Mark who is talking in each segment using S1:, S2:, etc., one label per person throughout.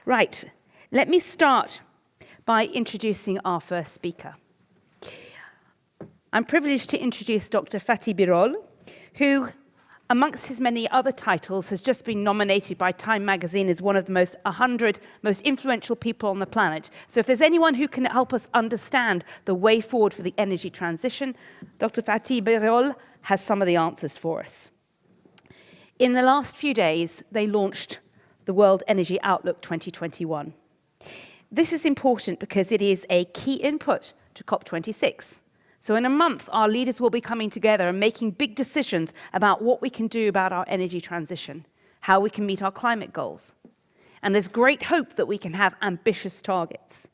S1: Right, let me start by introducing our first speaker. I'm privileged to introduce Dr. Fatih Birol, who, amongst his many other titles, has just been nominated by Time magazine as one of the 100 most influential people on the planet. So if there's anyone who can help us understand the way forward for the energy transition, Dr. Fatih Birol has some of the answers for us. In the last few days, they launched the World Energy Outlook 2021. This is important because it is a key input to COP26. So in a month, our leaders will be coming together and making big decisions about what we can do about our energy transition, how we can meet our climate goals. And there's great hope that we can have ambitious targets.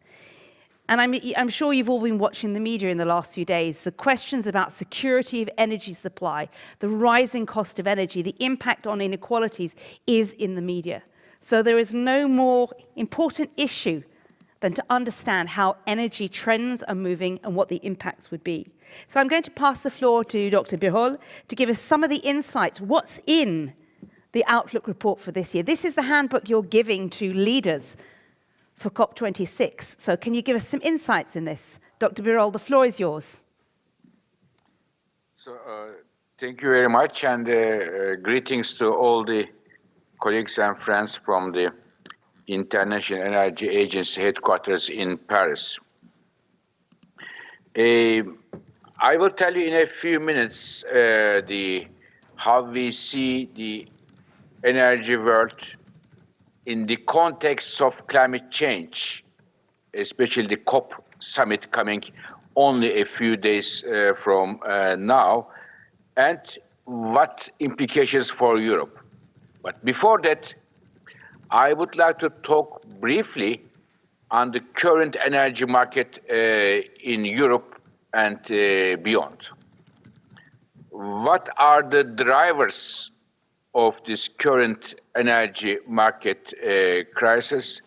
S1: And I'm sure you've all been watching the media in the last few days. The questions about security of energy supply, the rising cost of energy, the impact on inequalities is in the media. So there is no more important issue than to understand how energy trends are moving and what the impacts would be. So I'm going to pass the floor to Dr. Birol to give us some of the insights. What's in the Outlook report for this year? This is the handbook you're giving to leaders for COP26. So can you give us some insights in this? Dr. Birol, the floor is yours.
S2: So thank you very much, and greetings to all the colleagues and friends from the International Energy Agency headquarters in Paris. I will tell you in a few minutes how we see the energy world in the context of climate change, especially the COP summit coming only a few days from now, and what implications for Europe. But before that, I would like to talk briefly on the current energy market in Europe and beyond. What are the drivers of this current energy market crisis,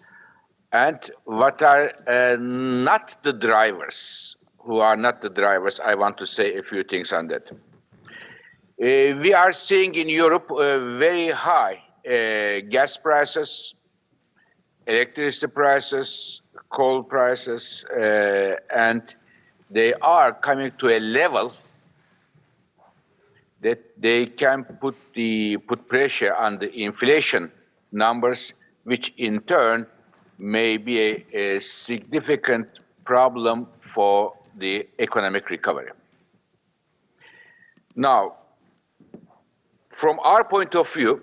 S2: and what are not the drivers? Who are not the drivers? I want to say a few things on that. We are seeing in Europe very high gas prices, electricity prices, coal prices, and they are coming to a level that they can put pressure on the inflation numbers, which in turn may be a significant problem for the economic recovery. Now, from our point of view,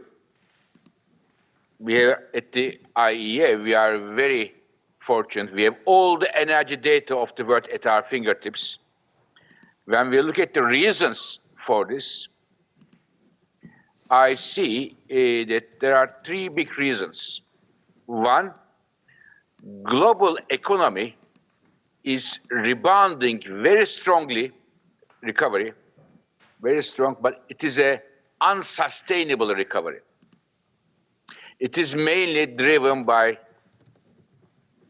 S2: we are at the IEA, we are very fortunate. We have all the energy data of the world at our fingertips. When we look at the reasons for this, I see that there are three big reasons. One, global economy is rebounding very strongly, recovery, very strong, but it is an unsustainable recovery. It is mainly driven by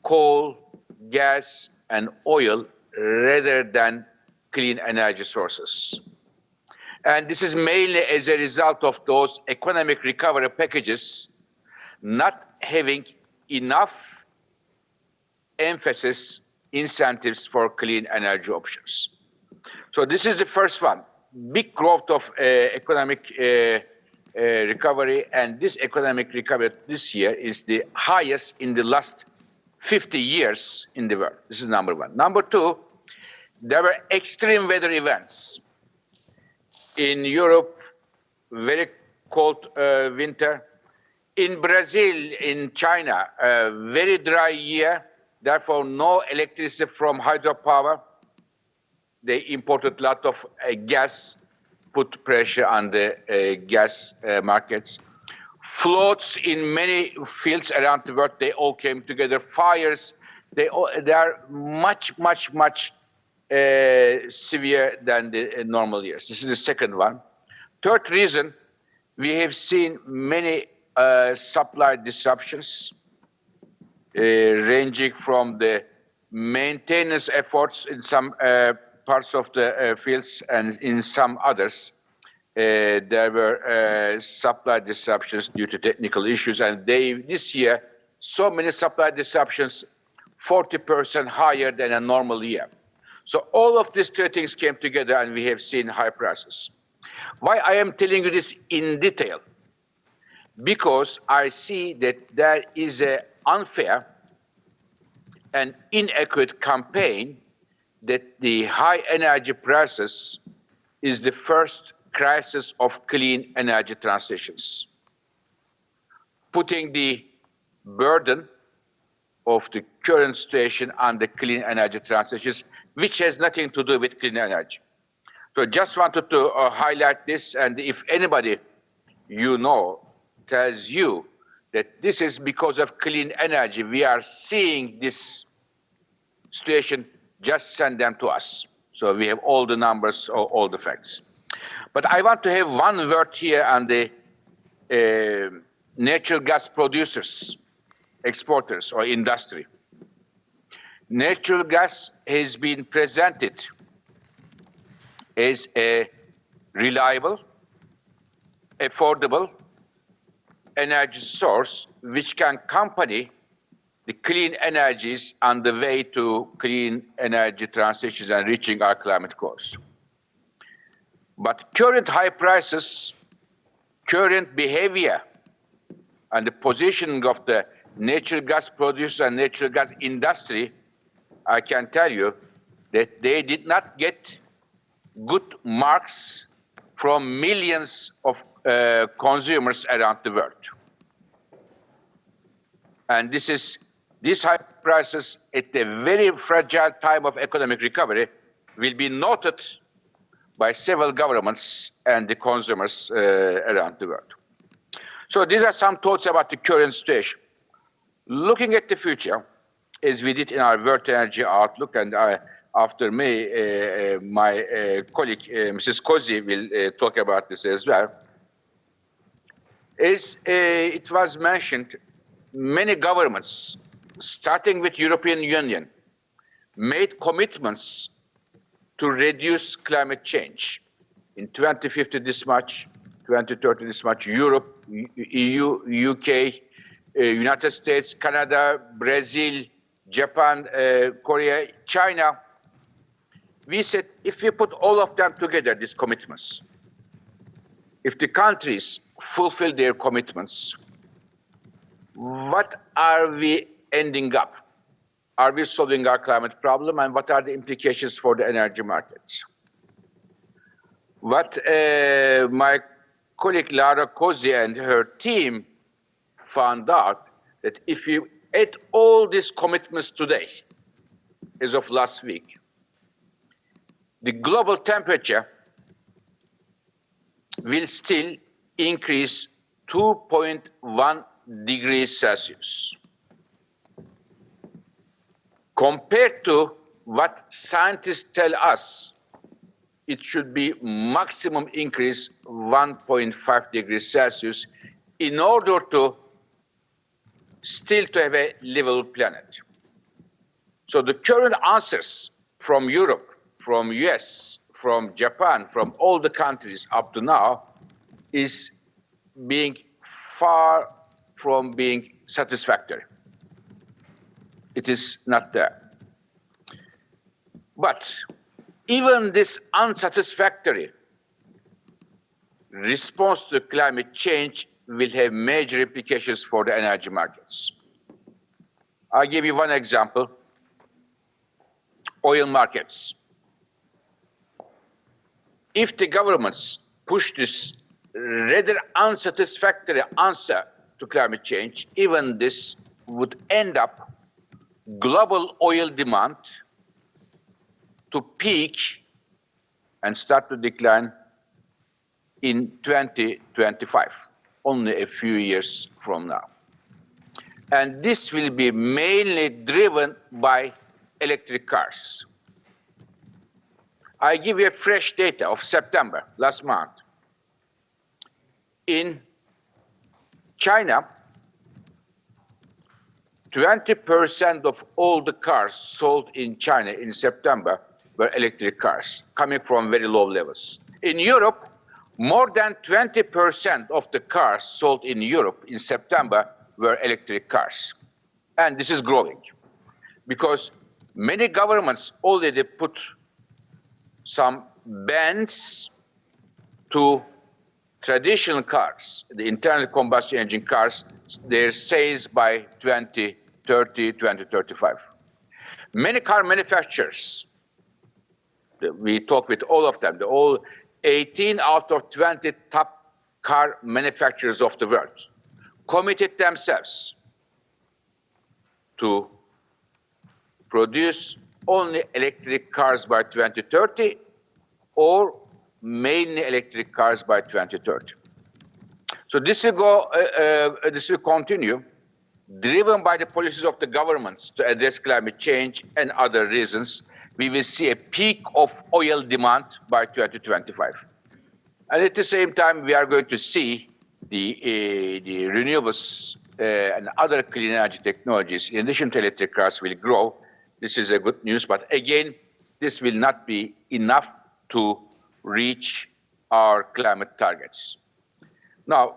S2: coal, gas, and oil rather than clean energy sources. And this is mainly as a result of those economic recovery packages not having enough emphasis, incentives for clean energy options. So this is the first one. Big growth of economic recovery, and this economic recovery this year is the highest in the last 50 years in the world. This is number one. Number two, there were extreme weather events. In Europe, very cold winter. In Brazil, in China, a very dry year, therefore no electricity from hydropower. They imported a lot of gas, put pressure on the gas markets. Floods in many fields around the world, they all came together. Fires, they are much severe than the normal years. This is the second one. Third reason, we have seen many supply disruptions, ranging from the maintenance efforts in some parts of the fields, and in some others, there were supply disruptions due to technical issues, and this year so many supply disruptions, 40% higher than a normal year. So all of these three things came together and we have seen high prices. Why I am telling you this in detail? Because I see that there is an unfair and inaccurate campaign that the high energy prices is the first crisis of clean energy transitions, putting the burden of the current situation on the clean energy transitions, which has nothing to do with clean energy. So just wanted to highlight this, and if anybody you know tells you that this is because of clean energy, we are seeing this situation, just send them to us. So we have all the numbers, all the facts. But I want to have one word here on the natural gas producers, exporters, or industry. Natural gas has been presented as a reliable, affordable energy source which can accompany the clean energies on the way to clean energy transitions and reaching our climate goals. But current high prices, current behavior, and the positioning of the natural gas producers and natural gas industry, I can tell you that they did not get good marks from millions of consumers around the world. And these high prices at a very fragile time of economic recovery will be noted by several governments and the consumers around the world. So these are some thoughts about the current situation. Looking at the future, as we did in our World Energy Outlook, and after me, my colleague, Mrs. Cozzi, will talk about this as well. As it was mentioned, many governments, starting with European Union, made commitments to reduce climate change. In 2050 this much, 2030 this much, Europe, EU, UK, United States, Canada, Brazil, Japan, Korea, China. We said, if we put all of them together, these commitments, if the countries fulfill their commitments, what are we ending up? Are we solving our climate problem, and what are the implications for the energy markets? What my colleague Lara Cozzi and her team found out, that if you add all these commitments today, as of last week, the global temperature will still increase 2.1 degrees Celsius. Compared to what scientists tell us, it should be maximum increase 1.5 degrees Celsius in order to still to have a livable planet. So the current answers from Europe, from US, from Japan, from all the countries up to now is being far from being satisfactory. It is not there. But even this unsatisfactory response to climate change will have major implications for the energy markets. I'll give you one example. Oil markets. If the governments push this rather unsatisfactory answer to climate change, even this would end up global oil demand to peak and start to decline in 2025, only a few years from now. And this will be mainly driven by electric cars. I give you a fresh data of September, last month. In China, 20% of all the cars sold in China in September were electric cars, coming from very low levels. In Europe, more than 20% of the cars sold in Europe in September were electric cars. And this is growing because many governments already put some bans to traditional cars, the internal combustion engine cars, their sales by 2030, 2035. Many car manufacturers, we talk with all of them, all 18 out of 20 top car manufacturers of the world committed themselves to produce only electric cars by 2030 or mainly electric cars by 2030. So this will continue, driven by the policies of the governments to address climate change and other reasons. We will see a peak of oil demand by 2025. And at the same time, we are going to see the renewables and other clean energy technologies, in addition to electric cars, will grow. This is a good news, but again, this will not be enough to reach our climate targets. Now,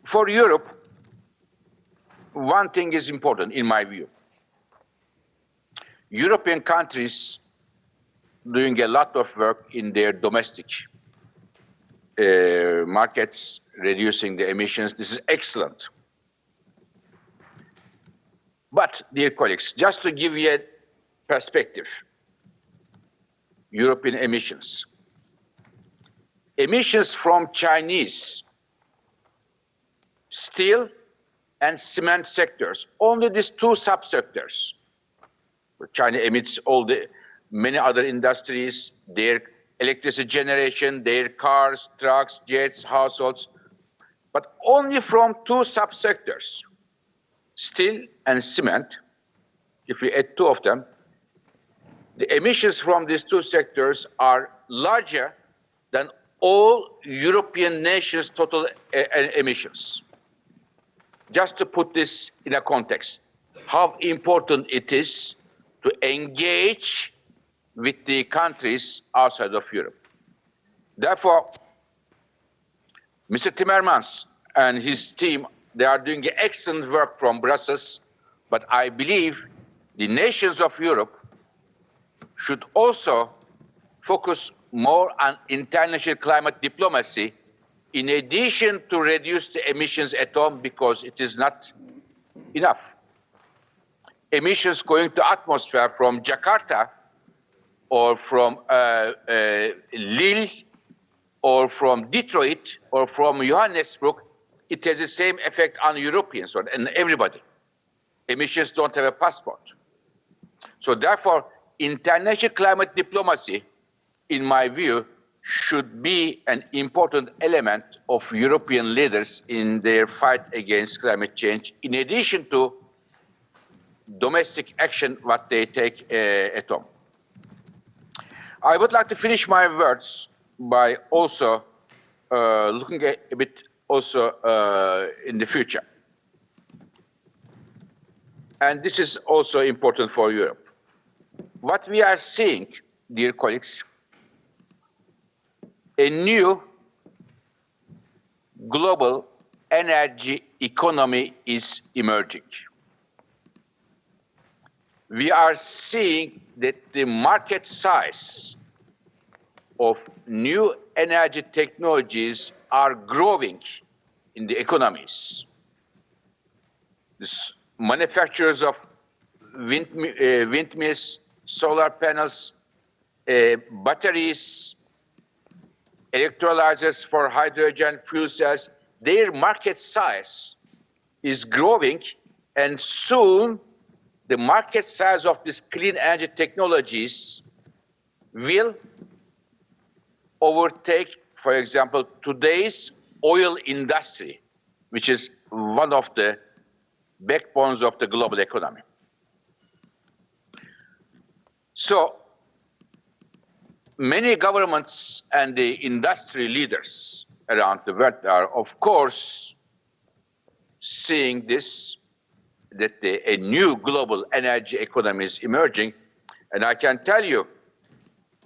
S2: for Europe, one thing is important in my view. European countries doing a lot of work in their domestic markets, reducing the emissions. This is excellent. But, dear colleagues, just to give you a perspective, European emissions. Emissions from Chinese steel and cement sectors, only these two subsectors. China emits many other industries, their electricity generation, their cars, trucks, jets, households, but only from two subsectors, steel and cement. If we add two of them, the emissions from these two sectors are larger than all European nations' total emissions. Just to put this in a context, how important it is to engage with the countries outside of Europe. Therefore, Mr. Timmermans and his team, they are doing excellent work from Brussels, but I believe the nations of Europe should also focus more on international climate diplomacy in addition to reduce the emissions at home, because it is not enough. Emissions going to atmosphere from Jakarta or from Lille or from Detroit or from Johannesburg, it has the same effect on Europeans and everybody. Emissions don't have a passport. So therefore, international climate diplomacy, in my view, should be an important element of European leaders in their fight against climate change, in addition to domestic action, what they take at home. I would like to finish my words by also looking a bit also in the future. And this is also important for Europe. What we are seeing, dear colleagues, a new global energy economy is emerging. We are seeing that the market size of new energy technologies are growing in the economies. The manufacturers of windmills, solar panels, batteries, electrolyzers for hydrogen fuel cells, their market size is growing, and soon the market size of these clean energy technologies will overtake, for example, today's oil industry, which is one of the backbones of the global economy. So many governments and the industry leaders around the world are, of course, seeing this, that a new global energy economy is emerging. And I can tell you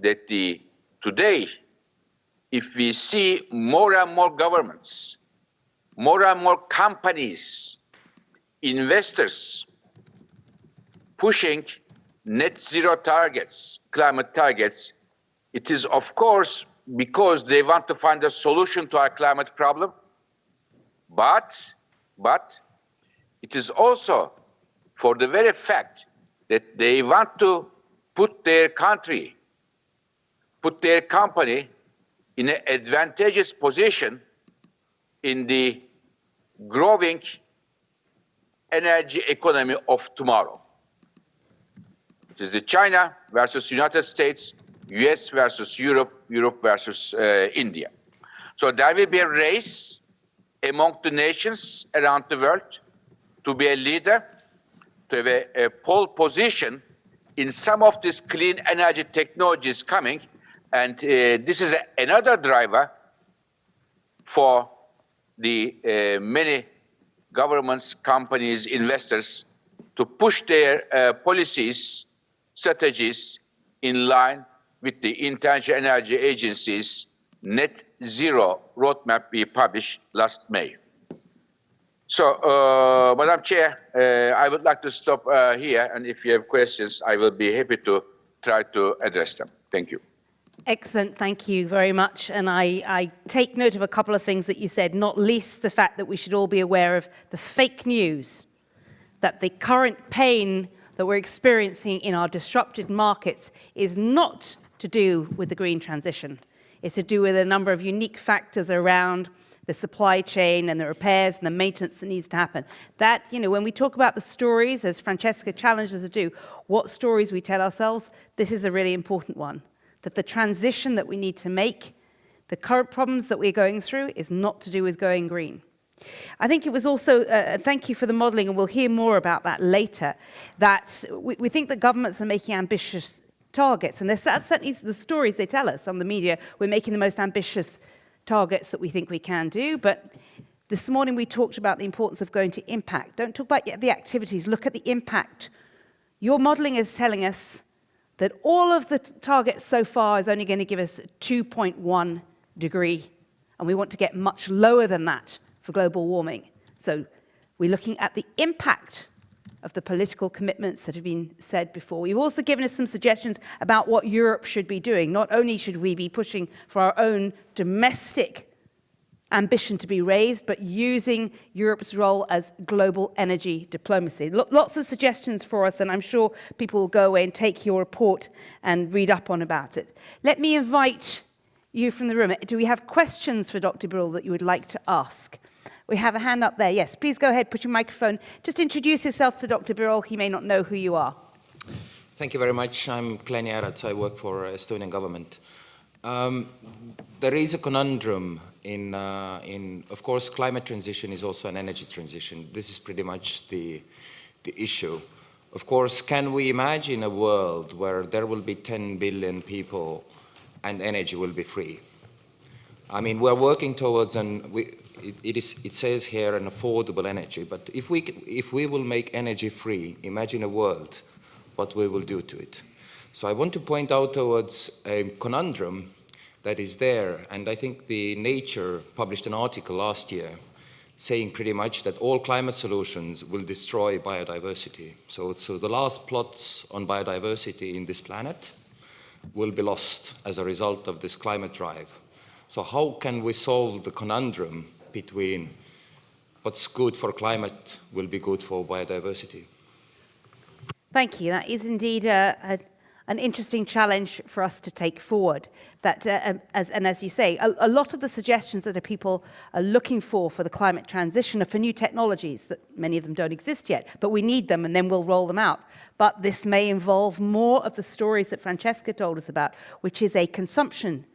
S2: that today, if we see more and more governments, more and more companies investors pushing net zero targets, climate targets, it is of course because they want to find a solution to our climate problem, but it is also for the very fact that they want to put their country, put their company in an advantageous position in the growing energy economy of tomorrow. It is the China versus United States, US versus Europe, Europe versus India. So there will be a race among the nations around the world to be a leader, to have a pole position in some of these clean energy technologies coming. And this is another driver for the many governments, companies, investors to push their policies, strategies in line with the International Energy Agency's net zero roadmap we published last May. So, Madam Chair, I would like to stop here, and if you have questions, I will be happy to try to address them. Thank you.
S1: Excellent, thank you very much. And I take note of a couple of things that you said, not least the fact that we should all be aware of the fake news, that the current pain that we're experiencing in our disrupted markets is not to do with the green transition. It's to do with a number of unique factors around the supply chain and the repairs and the maintenance that needs to happen. That, you know, when we talk about the stories, as Francesca challenged us to do, what stories we tell ourselves, this is a really important one. That the transition that we need to make, the current problems that we're going through, is not to do with going green. I think it was also, thank you for the modelling, and we'll hear more about that later, that we think that governments are making ambitious targets, and that's certainly the stories they tell us on the media. We're making the most ambitious targets that we think we can do, but this morning we talked about the importance of going to impact. Don't talk about the activities, look at the impact. Your modelling is telling us that all of the targets so far is only going to give us 2.1 degree, and we want to get much lower than that for global warming. So we're looking at the impact of the political commitments that have been said before. You've also given us some suggestions about what Europe should be doing. Not only should we be pushing for our own domestic ambition to be raised, but using Europe's role as global energy diplomacy. Lots of suggestions for us, and I'm sure people will go away and take your report and read up on about it. Let me invite you from the room. Do we have questions for Dr. Birol that you would like to ask? We have a hand up there. Yes, please go ahead, put your microphone. Just introduce yourself to Dr. Birol. He may not know who you are.
S3: Thank you very much. I'm Glen Järats. I work for Estonian government. There is a conundrum in, of course, climate transition is also an energy transition. This is pretty much the issue. Of course, can we imagine a world where there will be 10 billion people and energy will be free? I mean, we're working towards, it says here, an affordable energy, but if we will make energy free, imagine a world, what we will do to it. So I want to point out towards a conundrum that is there, and I think the Nature published an article last year saying pretty much that all climate solutions will destroy biodiversity. So the last plots on biodiversity in this planet will be lost as a result of this climate drive. So how can we solve the conundrum between what's good for climate will be good for biodiversity?
S1: Thank you. That is indeed an interesting challenge for us to take forward. That, as you say, a lot of the suggestions that people are looking for the climate transition are for new technologies, that many of them don't exist yet, but we need them and then we'll roll them out. But this may involve more of the stories that Francesca told us about, which is a consumption,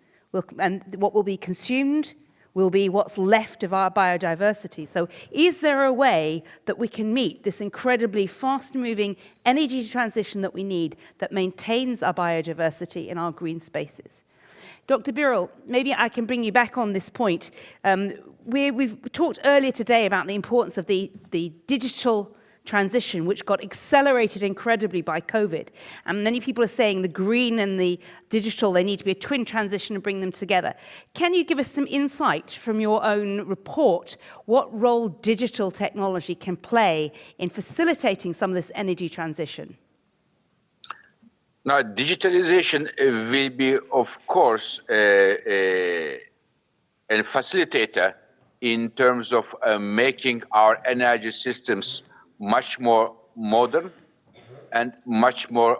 S1: and what will be consumed will be what's left of our biodiversity. So is there a way that we can meet this incredibly fast-moving energy transition that we need that maintains our biodiversity in our green spaces? Dr. Birol, maybe I can bring you back on this point. We've talked earlier today about the importance of the digital transition, which got accelerated incredibly by COVID. And many people are saying the green and the digital, they need to be a twin transition and bring them together. Can you give us some insight from your own report, what role digital technology can play in facilitating some of this energy transition?
S2: Now, digitalization will be, of course, a facilitator in terms of making our energy systems much more modern and much more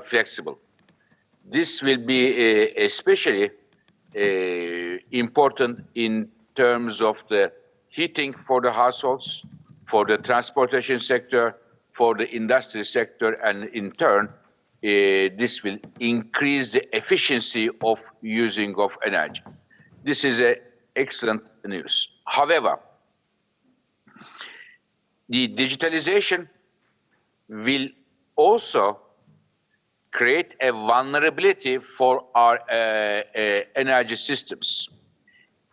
S2: flexible. This will be especially important in terms of the heating for the households, for the transportation sector, for the industry sector, and in turn, this will increase the efficiency of using of energy. This is excellent news. However, the digitalization will also create a vulnerability for our energy systems.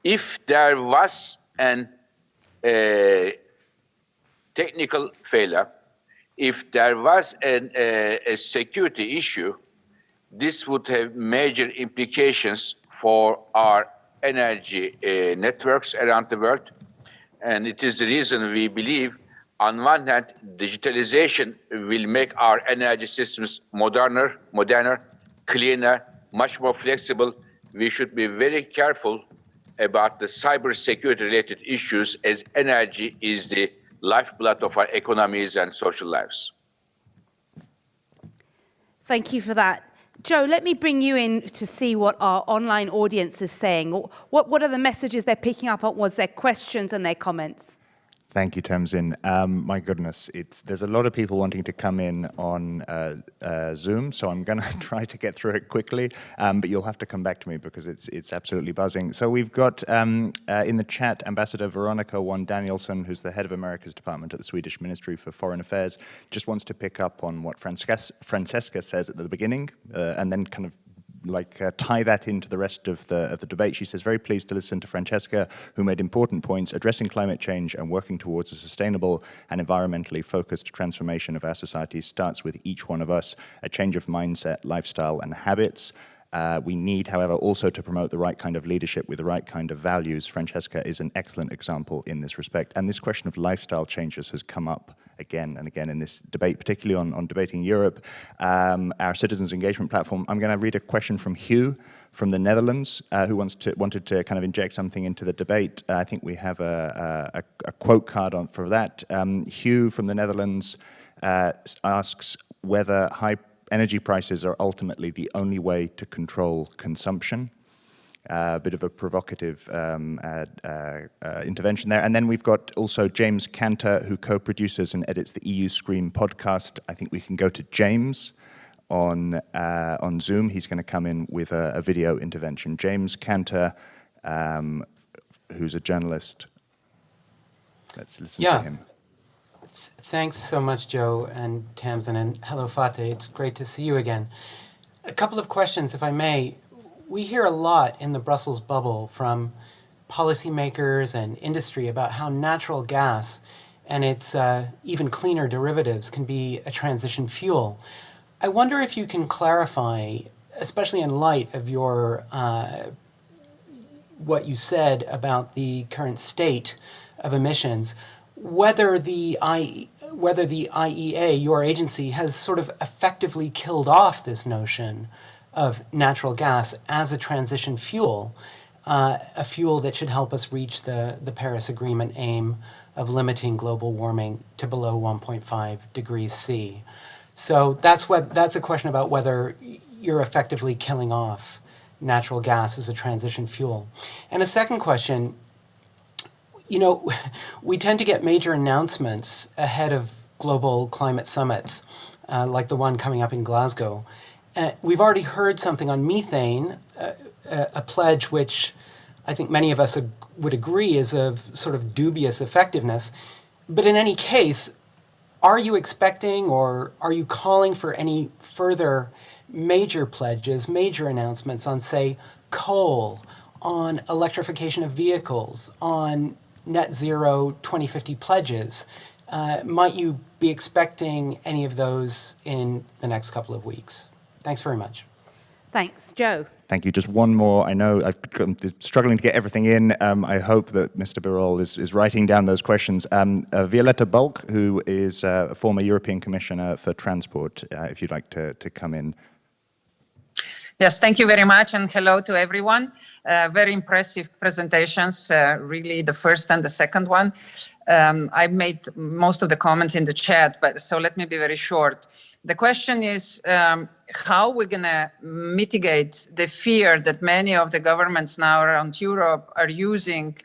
S2: If there was an technical failure, if there was a security issue, this would have major implications for our energy networks around the world. And it is the reason we believe, on one hand, digitalization will make our energy systems moderner, cleaner, much more flexible. We should be very careful about the cybersecurity related issues, as energy is the lifeblood of our economies and social lives.
S1: Thank you for that. Joe, let me bring you in to see what our online audience is saying. What are the messages they're picking up on? Was their questions and their comments?
S4: Thank you, Tamzin. My goodness, there's a lot of people wanting to come in on Zoom, so I'm going to try to get through it quickly, but you'll have to come back to me because it's absolutely buzzing. So we've got in the chat Ambassador Veronica Wan Danielsson, who's the head of America's department at the Swedish Ministry for Foreign Affairs, just wants to pick up on what Francesca says at the beginning, and then kind of tie that into the rest of the debate. She says, very pleased to listen to Francesca, who made important points addressing climate change and working towards a sustainable and environmentally focused transformation of our society starts with each one of us, a change of mindset, lifestyle, and habits. We need, however, also to promote the right kind of leadership with the right kind of values. Francesca is an excellent example in this respect. And this question of lifestyle changes has come up again and again in this debate, particularly on Debating Europe, our citizens engagement platform. I'm going to read a question from Hugh from the Netherlands, who wanted to kind of inject something into the debate. I think we have a quote card for that. Hugh from the Netherlands asks whether high energy prices are ultimately the only way to control consumption. A bit of a provocative intervention there. And then we've got also James Cantor, who co-produces and edits the EU Scream podcast. I think we can go to James on Zoom. He's going to come in with a video intervention. James Cantor, who's a journalist. Let's listen to him.
S5: Thanks so much, Joe and Tamzin, and hello, Fatih. It's great to see you again. A couple of questions, if I may. We hear a lot in the Brussels bubble from policymakers and industry about how natural gas and its even cleaner derivatives can be a transition fuel. I wonder if you can clarify, especially in light of your what you said about the current state of emissions, whether the IEA, your agency, has sort of effectively killed off this notion of natural gas as a transition fuel, a fuel that should help us reach the Paris Agreement aim of limiting global warming to below 1.5 degrees C. So that's a question about whether you're effectively killing off natural gas as a transition fuel. And a second question, you know, we tend to get major announcements ahead of global climate summits, like the one coming up in Glasgow. We've already heard something on methane, a pledge which I think many of us would agree is of sort of dubious effectiveness. But in any case, are you expecting or are you calling for any further major pledges, major announcements on, say, coal, on electrification of vehicles, on net zero 2050 pledges, Might you be expecting any of those in the next couple of weeks? Thanks very much.
S1: Thanks. Joe?
S4: Thank you. Just one more. I know I'm struggling to get everything in. I hope that Mr. Birol is writing down those questions. Violetta Bulk, who is a former European Commissioner for Transport, if you'd like to come in.
S6: Yes, thank you very much, and hello to everyone. Very impressive presentations, really the first and the second one. I made most of the comments in the chat, but so let me be very short. The question is how we're going to mitigate the fear that many of the governments now around Europe are using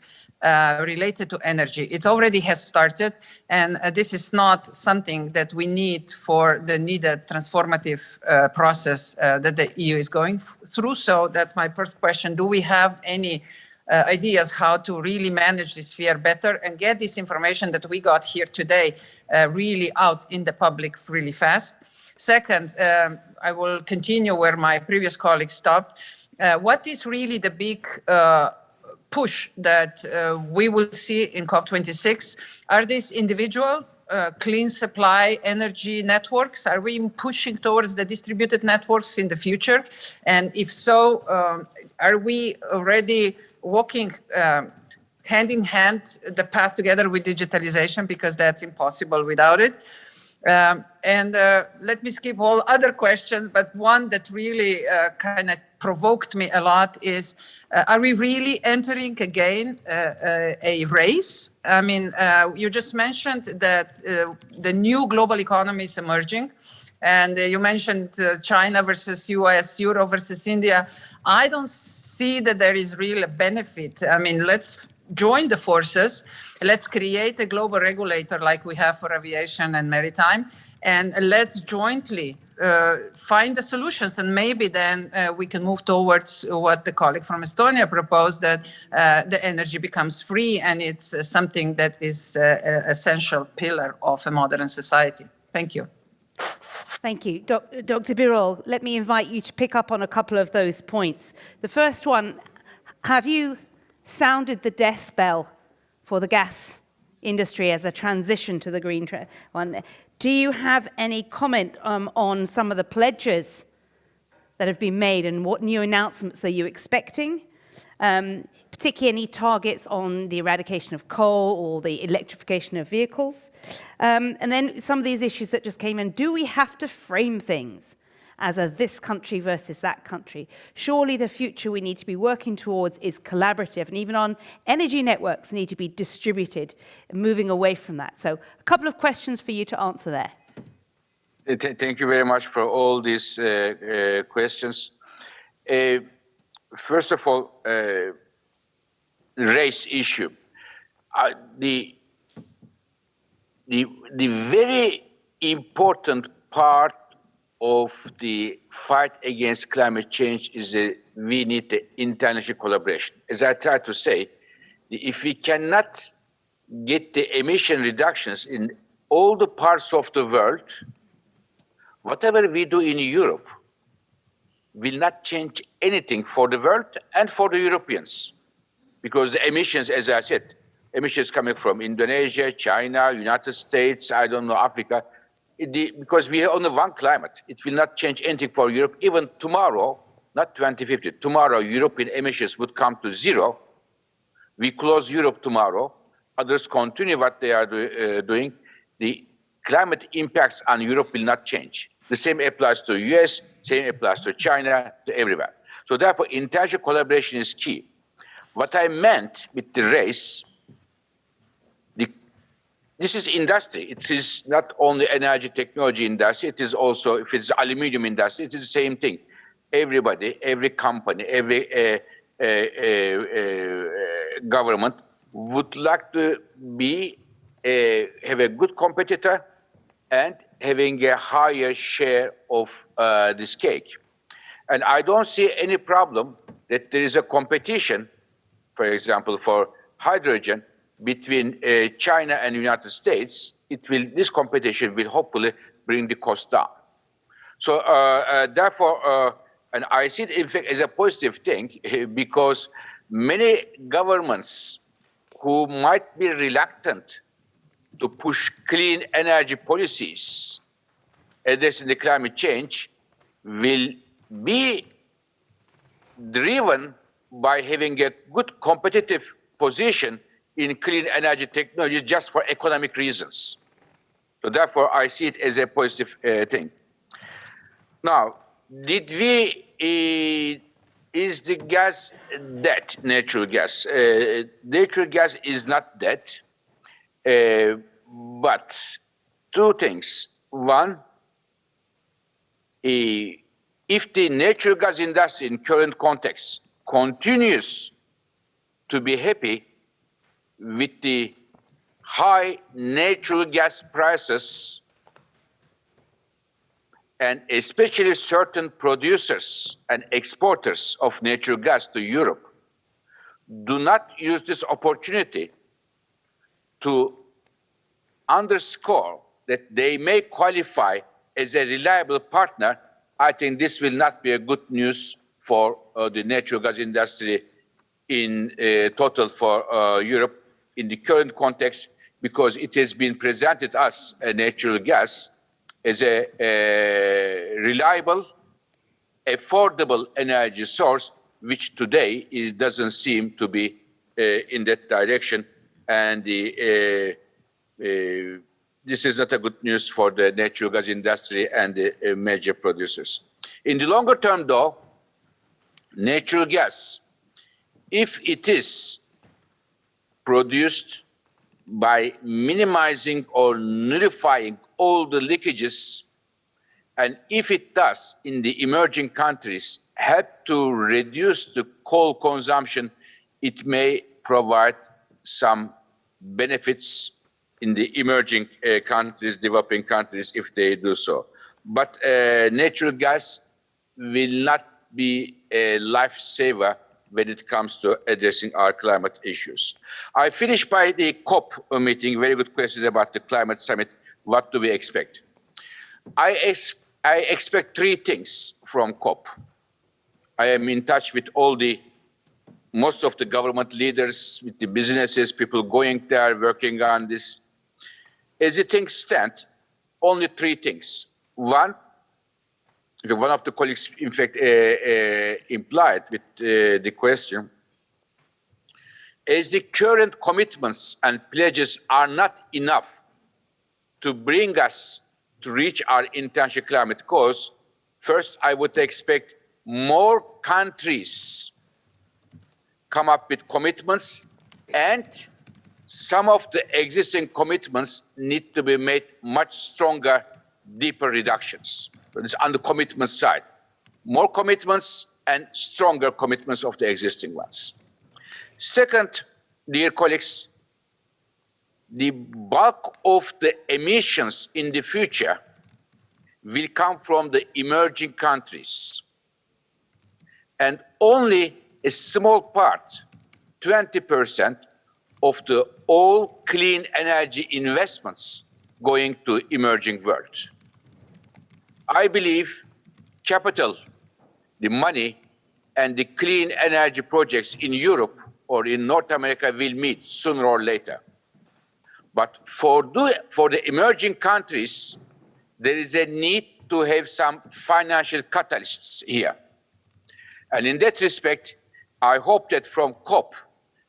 S6: related to energy. It already has started, and this is not something that we need for the needed transformative process that the EU is going through. So that's my first question. Do we have any ideas how to really manage this fear better and get this information that we got here today really out in the public really fast? Second, I will continue where my previous colleague stopped. What is really the big push that we will see in COP26? Are these individual clean supply energy networks? Are we pushing towards the distributed networks in the future? And if so, are we already walking hand in hand the path together with digitalization, because that's impossible without it? Let me skip all other questions, but one that really kind of provoked me a lot is, are we really entering again a race? I mean, you just mentioned that the new global economy is emerging, and you mentioned China versus US, Europe versus India. I don't see that there is really a benefit. I mean, let's join the forces. Let's create a global regulator like we have for aviation and maritime, and let's jointly find the solutions. And maybe then we can move towards what the colleague from Estonia proposed, that the energy becomes free, and it's something that is an essential pillar of a modern society. Thank you.
S1: Thank you. Dr. Birol, let me invite you to pick up on a couple of those points. The first one, have you sounded the death bell for the gas industry as a transition to the green one? Do you have any comment on some of the pledges that have been made, and what new announcements are you expecting? Particularly any targets on the eradication of coal or the electrification of vehicles? And then some of these issues that just came in, do we have to frame things as a this country versus that country? Surely the future we need to be working towards is collaborative, and even on energy networks need to be distributed, moving away from that. So a couple of questions for you to answer there.
S2: Thank you very much for all these questions. First of all, race issue. The very important part of the fight against climate change is that we need the international collaboration. As I tried to say, if we cannot get the emission reductions in all the parts of the world, whatever we do in Europe will not change anything for the world and for the Europeans. Because the emissions, as I said, emissions coming from Indonesia, China, United States, I don't know, Africa, because we have only one climate, it will not change anything for Europe. Even tomorrow, not 2050, tomorrow European emissions would come to zero. We close Europe tomorrow, others continue what they are doing. The climate impacts on Europe will not change. The same applies to US, same applies to China, to everywhere. So therefore, international collaboration is key. What I meant with the race, this is industry. It is not only energy technology industry, it is also, if it's aluminum industry, it is the same thing. Everybody, every company, every government would like to be, have a good competitor and having a higher share of this cake. And I don't see any problem that there is a competition, for example, for hydrogen between China and the United States. This competition will hopefully bring the cost down. So therefore, and I see it in fact as a positive thing, because many governments who might be reluctant to push clean energy policies addressing the climate change will be driven by having a good competitive position in clean energy technologies just for economic reasons. So therefore, I see it as a positive thing. Now, is the gas dead, natural gas? Natural gas is not dead, but two things. One, if the natural gas industry in current context continues to be happy with the high natural gas prices, and especially certain producers and exporters of natural gas to Europe do not use this opportunity to underscore that they may qualify as a reliable partner, I think this will not be a good news for the natural gas industry in total for Europe in the current context, because it has been presented as a natural gas as a reliable, affordable energy source, which today doesn't seem to be in that direction. And this is not a good news for the natural gas industry and the major producers. In the longer term, though, natural gas, if it is produced by minimizing or nullifying all the leakages, and if it does in the emerging countries help to reduce the coal consumption, it may provide some benefits in the emerging countries, developing countries, if they do so. But natural gas will not be a lifesaver when it comes to addressing our climate issues. I finished by the COP meeting, very good questions about the climate summit. What do we expect? I expect three things from COP. I am in touch with most of the government leaders, with the businesses, people going there, working on this. As things stand, only three things. One of the colleagues, in fact, implied with the question, as the current commitments and pledges are not enough to bring us to reach our international climate goals, first, I would expect more countries come up with commitments, and some of the existing commitments need to be made much stronger, deeper reductions. So it's on the commitment side. More commitments and stronger commitments of the existing ones. Second, dear colleagues, the bulk of the emissions in the future will come from the emerging countries. And only a small part, 20%, of the all clean energy investments going to emerging world. I believe capital, the money, and the clean energy projects in Europe or in North America will meet sooner or later. But for the emerging countries, there is a need to have some financial catalysts here. And in that respect, I hope that from COP,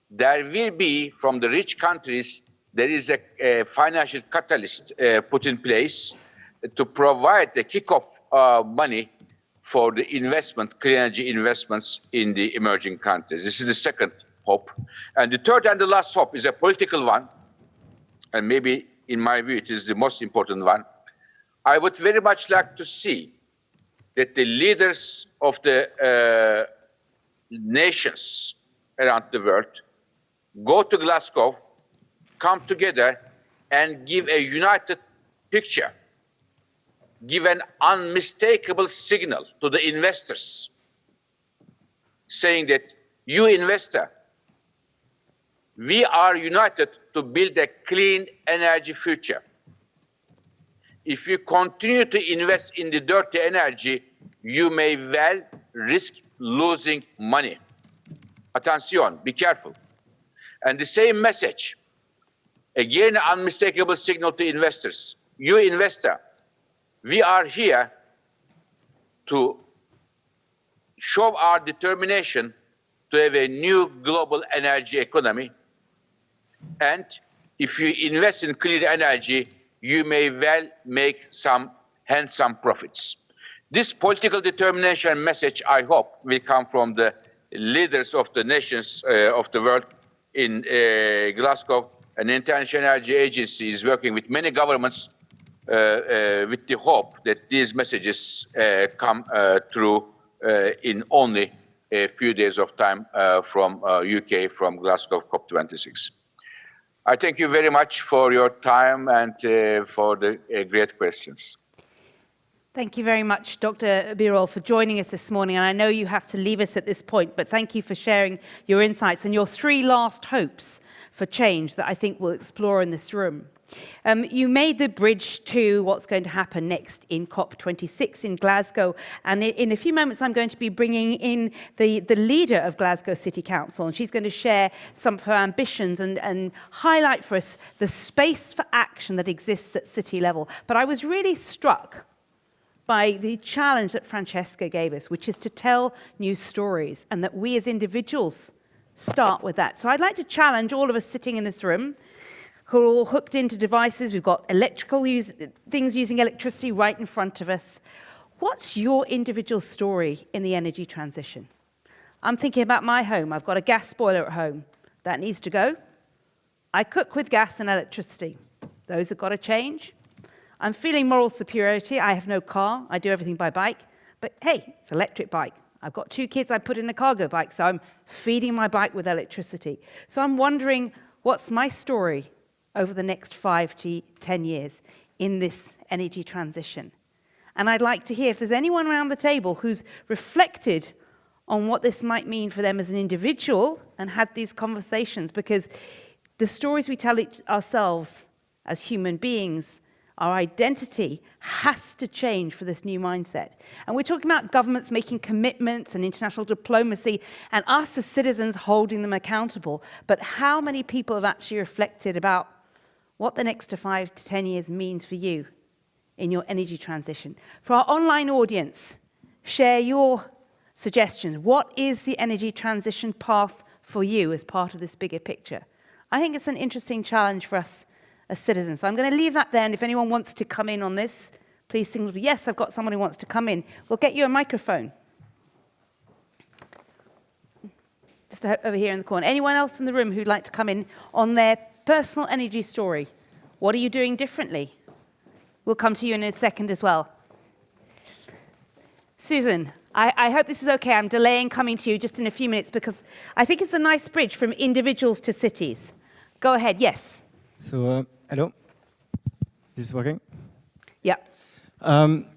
S2: there will be, from the rich countries, there is a financial catalyst put in place to provide the kickoff money for the investment, clean energy investments in the emerging countries. This is the second hope. And the third and the last hope is a political one, and maybe, in my view, it is the most important one. I would very much like to see that the leaders of the nations around the world go to Glasgow, come together, and give a united picture, give an unmistakable signal to the investors, saying that, you investor, we are united to build a clean energy future. If you continue to invest in the dirty energy, you may well risk losing money. Attention, be careful. And the same message Again, an unmistakable signal to investors. You investor, we are here to show our determination to have a new global energy economy. And if you invest in clean energy, you may well make some handsome profits. This political determination message, I hope, will come from the leaders of the nations of the world. In Glasgow, an International Energy Agency is working with many governments with the hope that these messages come through in only a few days of time from UK, from Glasgow COP26. I thank you very much for your time and for the great questions.
S1: Thank you very much, Dr. Birol, for joining us this morning. And I know you have to leave us at this point, but thank you for sharing your insights and your 3 last hopes for change that I think we'll explore in this room. You made the bridge to what's going to happen next in COP26 in Glasgow. And in a few moments, I'm going to be bringing in the leader of Glasgow City Council, and she's going to share some of her ambitions and highlight for us the space for action that exists at city level. But I was really struck by the challenge that Francesca gave us, which is to tell new stories, and that we as individuals start with that. So I'd like to challenge all of us sitting in this room who are all hooked into devices. We've got things using electricity right in front of us. What's your individual story in the energy transition? I'm thinking about my home. I've got a gas boiler at home. That needs to go. I cook with gas and electricity. Those have got to change. I'm feeling moral superiority. I have no car. I do everything by bike. But hey, it's an electric bike. I've got 2 kids I put in a cargo bike, so I'm feeding my bike with electricity. So I'm wondering, what's my story over the next 5 to 10 years in this energy transition? And I'd like to hear if there's anyone around the table who's reflected on what this might mean for them as an individual and had these conversations, because the stories we tell ourselves as human beings, our identity has to change for this new mindset. And we're talking about governments making commitments and international diplomacy and us as citizens holding them accountable. But how many people have actually reflected about what the next 5 to 10 years means for you in your energy transition? For our online audience, share your suggestions. What is the energy transition path for you as part of this bigger picture? I think it's an interesting challenge for us as citizens. So I'm going to leave that there, and if anyone wants to come in on this, please signal, yes, I've got someone who wants to come in. We'll get you a microphone. Just over here in the corner. Anyone else in the room who'd like to come in on their personal energy story? What are you doing differently? We'll come to you in a second as well. Susan, I hope this is okay. I'm delaying coming to you just in a few minutes because I think it's a nice bridge from individuals to cities. Go ahead, yes.
S7: So, hello? Is this working?
S1: Yeah.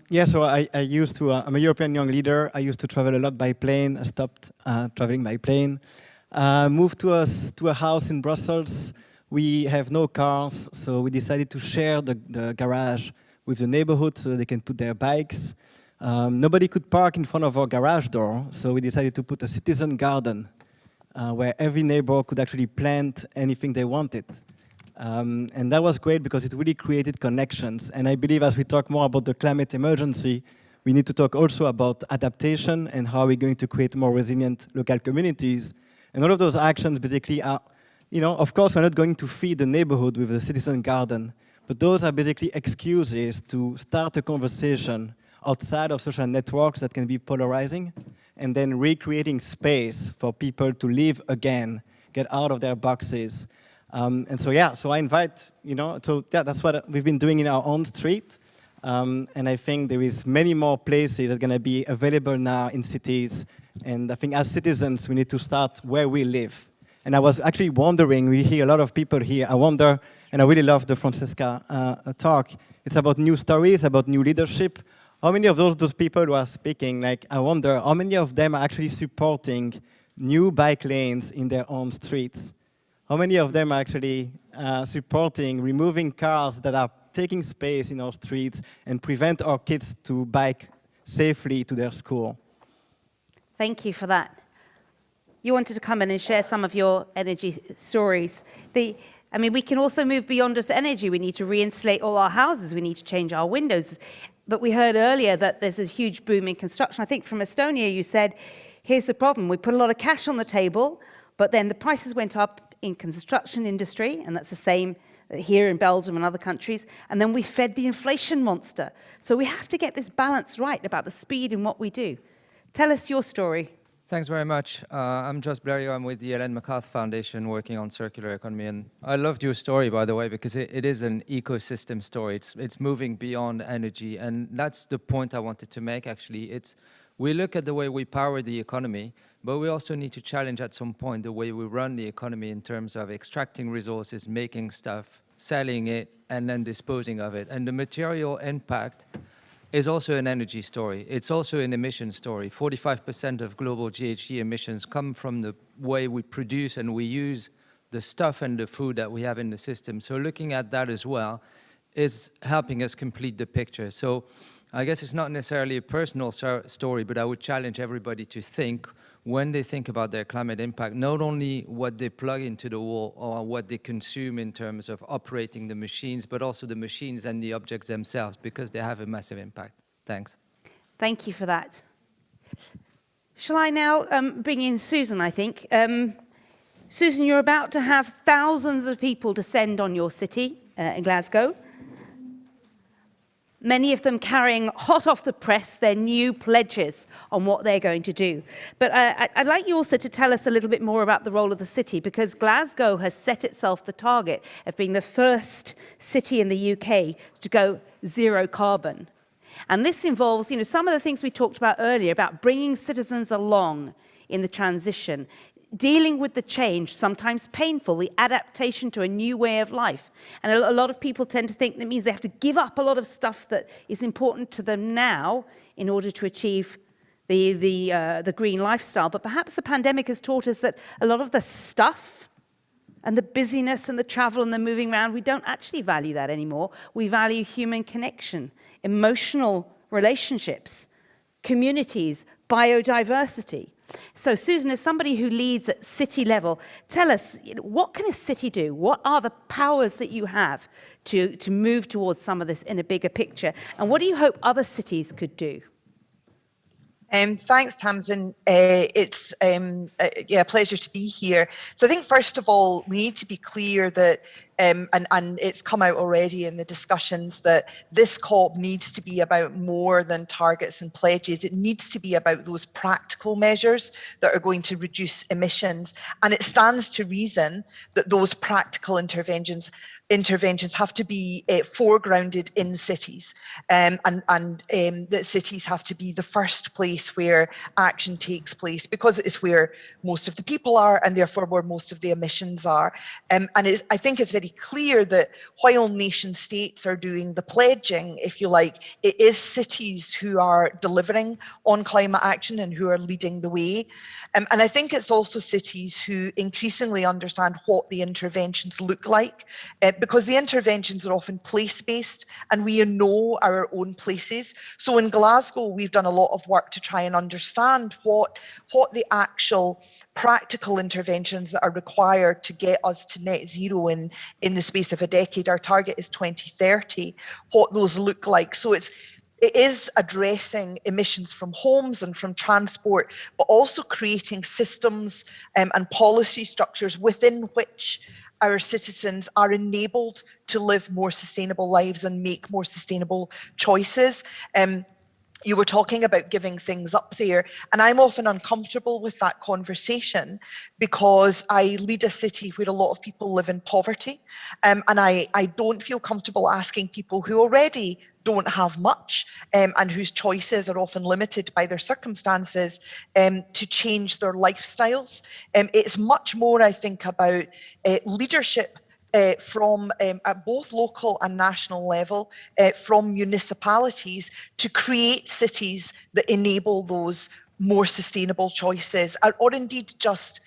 S7: Yeah, so I'm a European young leader. I used to travel a lot by plane. I stopped traveling by plane. Moved to a house in Brussels. We have no cars, so we decided to share the garage with the neighborhood so that they can put their bikes. Nobody could park in front of our garage door, so we decided to put a citizen garden where every neighbor could actually plant anything they wanted. And that was great because it really created connections. And I believe as we talk more about the climate emergency, we need to talk also about adaptation and how we're going to create more resilient local communities. And all of those actions basically are, of course, we're not going to feed the neighborhood with a citizen garden, but those are basically excuses to start a conversation outside of social networks that can be polarizing, and then recreating space for people to live again, get out of their boxes. And so, yeah, so I invite, that's what we've been doing in our own street. And I think there is many more places that are going to be available now in cities. And I think as citizens, we need to start where we live. And I was actually wondering, we hear a lot of people here. I wonder, and I really love the Francesca talk. It's about new stories, about new leadership. How many of those people who are speaking, I wonder, how many of them are actually supporting new bike lanes in their own streets? How many of them are actually supporting removing cars that are taking space in our streets and prevent our kids to bike safely to their school?
S1: Thank you for that. You wanted to come in and share some of your energy stories. I mean, we can also move beyond just energy. We need to re-insulate all our houses. We need to change our windows. But we heard earlier that there's a huge boom in construction. I think from Estonia, you said, here's the problem. We put a lot of cash on the table, but then the prices went up in construction industry, and that's the same here in Belgium and other countries, and then we fed the inflation monster. So we have to get this balance right about the speed in what we do. Tell us your story.
S8: Thanks very much. I'm Jos Blériot. I'm with the Ellen MacArthur Foundation working on circular economy. And I loved your story, by the way, because it is an ecosystem story. It's moving beyond energy. And that's the point I wanted to make, actually. We look at the way we power the economy, but we also need to challenge at some point the way we run the economy in terms of extracting resources, making stuff, selling it, and then disposing of it. And the material impact is also an energy story. It's also an emission story. 45% of global GHG emissions come from the way we produce and we use the stuff and the food that we have in the system. So looking at that as well is helping us complete the picture. So I guess it's not necessarily a personal story, but I would challenge everybody to think, when they think about their climate impact, not only what they plug into the wall or what they consume in terms of operating the machines, but also the machines and the objects themselves, because they have a massive impact. Thanks.
S1: Thank you for that. Shall I now bring in Susan, I think. Susan, you're about to have thousands of people descend on your city in Glasgow. Many of them carrying hot off the press their new pledges on what they're going to do. But I'd like you also to tell us a little bit more about the role of the city, because Glasgow has set itself the target of being the first city in the UK to go zero carbon. And this involves, some of the things we talked about earlier about bringing citizens along in the transition, dealing with the change, sometimes painful, the adaptation to a new way of life. And a lot of people tend to think that means they have to give up a lot of stuff that is important to them now in order to achieve the green lifestyle. But perhaps the pandemic has taught us that a lot of the stuff and the busyness and the travel and the moving around, we don't actually value that anymore. We value human connection, emotional relationships, communities, biodiversity. So Susan, as somebody who leads at city level, tell us, what can a city do? What are the powers that you have to move towards some of this in a bigger picture? And what do you hope other cities could do?
S9: Thanks, Tamsin. It's a pleasure to be here. So I think, first of all, we need to be clear that, and it's come out already in the discussions, that this COP needs to be about more than targets and pledges. It needs to be about those practical measures that are going to reduce emissions. And it stands to reason that those practical interventions have to be foregrounded in cities, and that cities have to be the first place where action takes place, because it's where most of the people are and therefore where most of the emissions are. And I think it's very clear that while nation states are doing the pledging, if you like, it is cities who are delivering on climate action and who are leading the way. And I think it's also cities who increasingly understand what the interventions look like, because the interventions are often place-based and we know our own places. So in Glasgow, we've done a lot of work to try and understand what the actual practical interventions that are required to get us to net zero in the space of a decade. Our target is 2030, what those look like. So it is addressing emissions from homes and from transport, but also creating systems and policy structures within which our citizens are enabled to live more sustainable lives and make more sustainable choices. You were talking about giving things up there, and I'm often uncomfortable with that conversation because I lead a city where a lot of people live in poverty, and I don't feel comfortable asking people who already don't have much and whose choices are often limited by their circumstances to change their lifestyles. It's much more, I think, about leadership from at both local and national level, from municipalities, to create cities that enable those more sustainable choices, or indeed just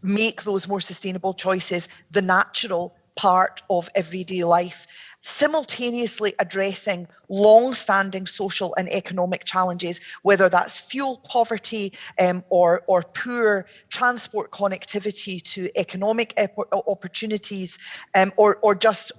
S9: make those more sustainable choices the natural part of everyday life. simultaneously addressing long-standing social and economic challenges, whether that's fuel poverty or poor transport connectivity to economic opportunities, or just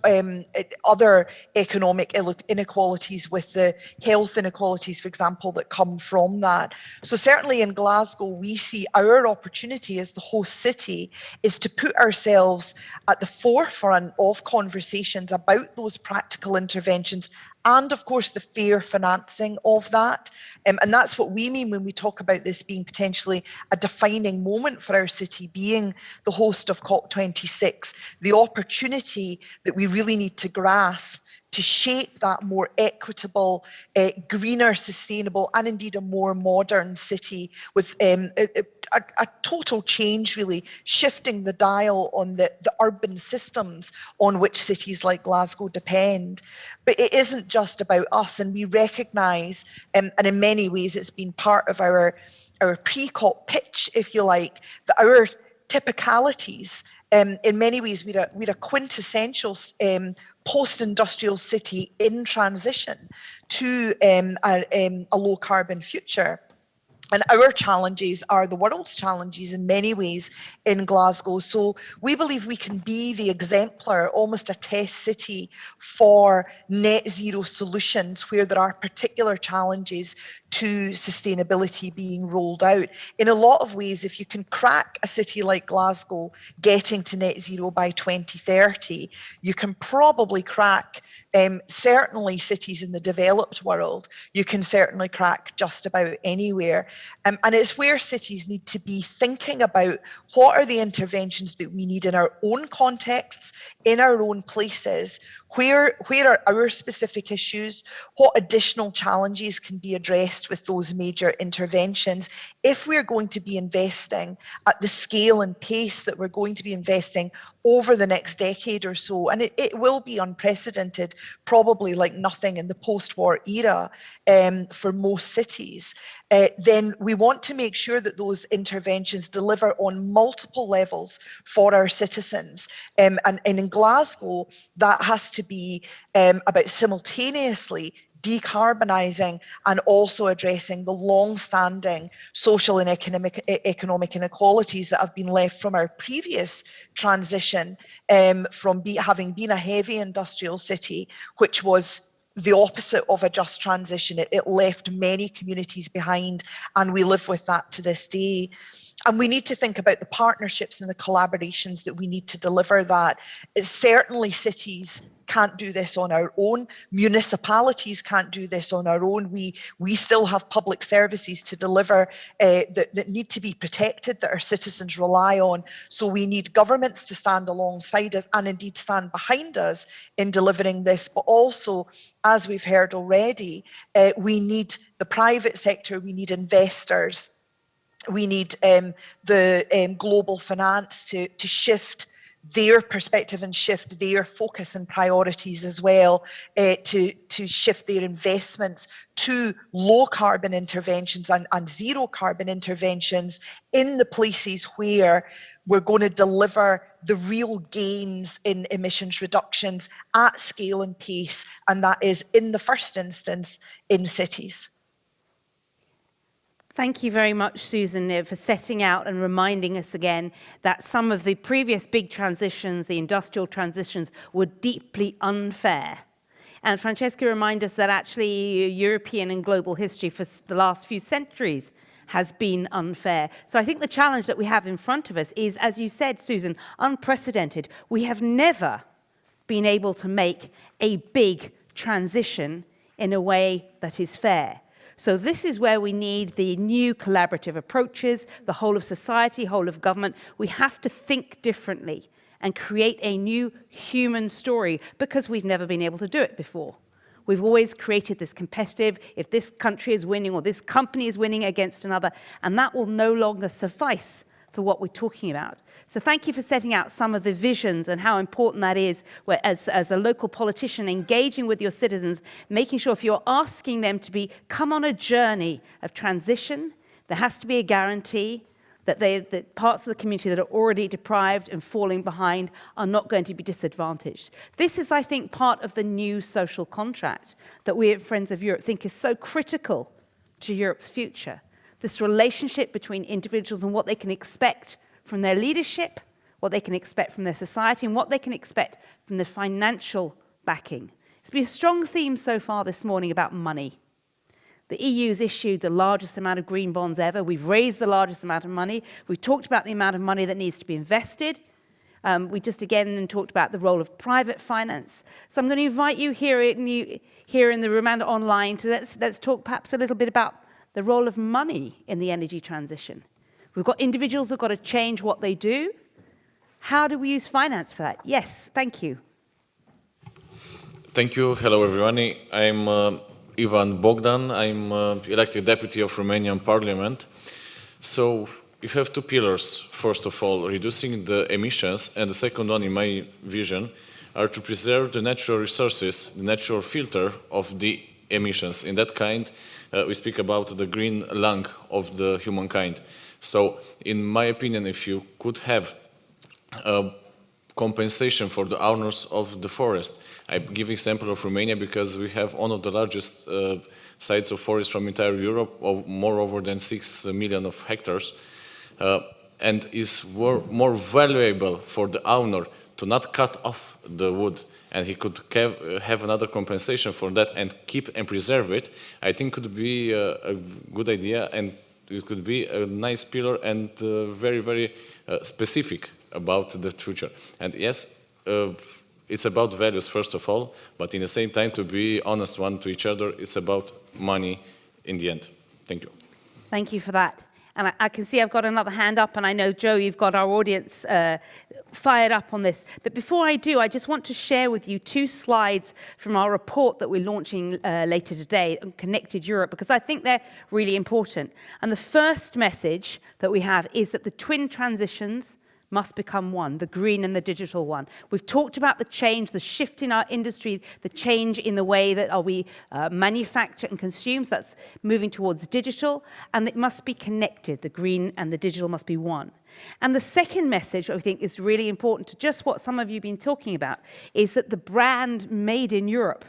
S9: other economic inequalities with the health inequalities, for example, that come from that. So certainly in Glasgow, we see our opportunity as the host city is to put ourselves at the forefront of conversations about those practical interventions and, of course, the fair financing of that. And that's what we mean when we talk about this being potentially a defining moment for our city, being the host of COP26, the opportunity that we really need to grasp to shape that more equitable, greener, sustainable, and indeed a more modern city with a total change, really, shifting the dial on the urban systems on which cities like Glasgow depend. But it isn't just about us, and we recognise, and in many ways it's been part of our pre-COP pitch, if you like, that our typicalities, in many ways, we're a quintessential post-industrial city in transition to a low-carbon future. And our challenges are the world's challenges in many ways in Glasgow. So we believe we can be the exemplar, almost a test city for net zero solutions where there are particular challenges to sustainability being rolled out. In a lot of ways, if you can crack a city like Glasgow getting to net zero by 2030, you can probably crack certainly cities in the developed world. You can certainly crack just about anywhere. And it's where cities need to be thinking about what are the interventions that we need in our own contexts, in our own places, where are our specific issues, what additional challenges can be addressed with those major interventions if we're going to be investing at the scale and pace that we're going to be investing over the next decade or so. And it will be unprecedented, probably like nothing in the post-war era for most cities. Then we want to make sure that those interventions deliver on multiple levels for our citizens. And in Glasgow, that has to be about simultaneously decarbonising and also addressing the long-standing social and economic inequalities that have been left from our previous transition from having been a heavy industrial city, which was the opposite of a just transition. It left many communities behind, and we live with that to this day. And we need to think about the partnerships and the collaborations that we need to deliver that. Certainly cities can't do this on our own. Municipalities can't do this on our own. We still have public services to deliver that need to be protected, that our citizens rely on. So we need governments to stand alongside us and indeed stand behind us in delivering this. But also, as we've heard already, we need the private sector, we need investors. We need the global finance to shift their perspective and shift their focus and priorities as well, to shift their investments to low carbon interventions and zero carbon interventions in the places where we're going to deliver the real gains in emissions reductions at scale and pace, and that is in the first instance in cities.
S1: Thank you very much, Susan, for setting out and reminding us again that some of the previous big transitions, the industrial transitions, were deeply unfair. And Francesca reminded us that actually European and global history for the last few centuries has been unfair. So I think the challenge that we have in front of us is, as you said, Susan, unprecedented. We have never been able to make a big transition in a way that is fair. So this is where we need the new collaborative approaches, the whole of society, whole of government. We have to think differently and create a new human story because we've never been able to do it before. We've always created this competitive, if this country is winning or this company is winning against another, and that will no longer suffice for what we're talking about. So thank you for setting out some of the visions and how important that is, where as a local politician, engaging with your citizens, making sure if you're asking them to come on a journey of transition, there has to be a guarantee that parts of the community that are already deprived and falling behind are not going to be disadvantaged. This is, I think, part of the new social contract that we at Friends of Europe think is so critical to Europe's future. This relationship between individuals and what they can expect from their leadership, what they can expect from their society, and what they can expect from the financial backing. It's been a strong theme so far this morning about money. The EU's issued the largest amount of green bonds ever. We've raised the largest amount of money. We've talked about the amount of money that needs to be invested. We just again talked about the role of private finance. So I'm going to invite you here in the room and online to let's talk perhaps a little bit about the role of money in the energy transition. We've got individuals who've got to change what they do. How do we use finance for that? Yes, thank you.
S10: Thank you. Hello, everyone. I'm Ivan Bogdan. I'm elected deputy of Romanian Parliament. So you have two pillars. First of all, reducing the emissions, and the second one, in my vision, are to preserve the natural resources, the natural filter of the emissions. In that kind, we speak about the green lung of the humankind. So, in my opinion, if you could have compensation for the owners of the forest. I give example of Romania because we have one of the largest sites of forest from entire Europe, of moreover than 6 million of hectares, and is more valuable for the owner to not cut off the wood, and he could have another compensation for that and keep and preserve it. I think could be a good idea, and it could be a nice pillar and very, very specific about the future. And yes, it's about values first of all, but in the same time, to be honest one to each other, it's about money in the end. Thank you.
S1: Thank you for that. And I can see I've got another hand up, and I know, Joe, you've got our audience fired up on this. But before I do, I just want to share with you 2 slides from our report that we're launching later today on Connected Europe, because I think they're really important. And the first message that we have is that the twin transitions must become one, the green and the digital one. We've talked about the change, the shift in our industry, the change in the way that we manufacture and consume. So that's moving towards digital, and it must be connected. The green and the digital must be one. And the second message that I think is really important to just what some of you have been talking about is that the brand Made in Europe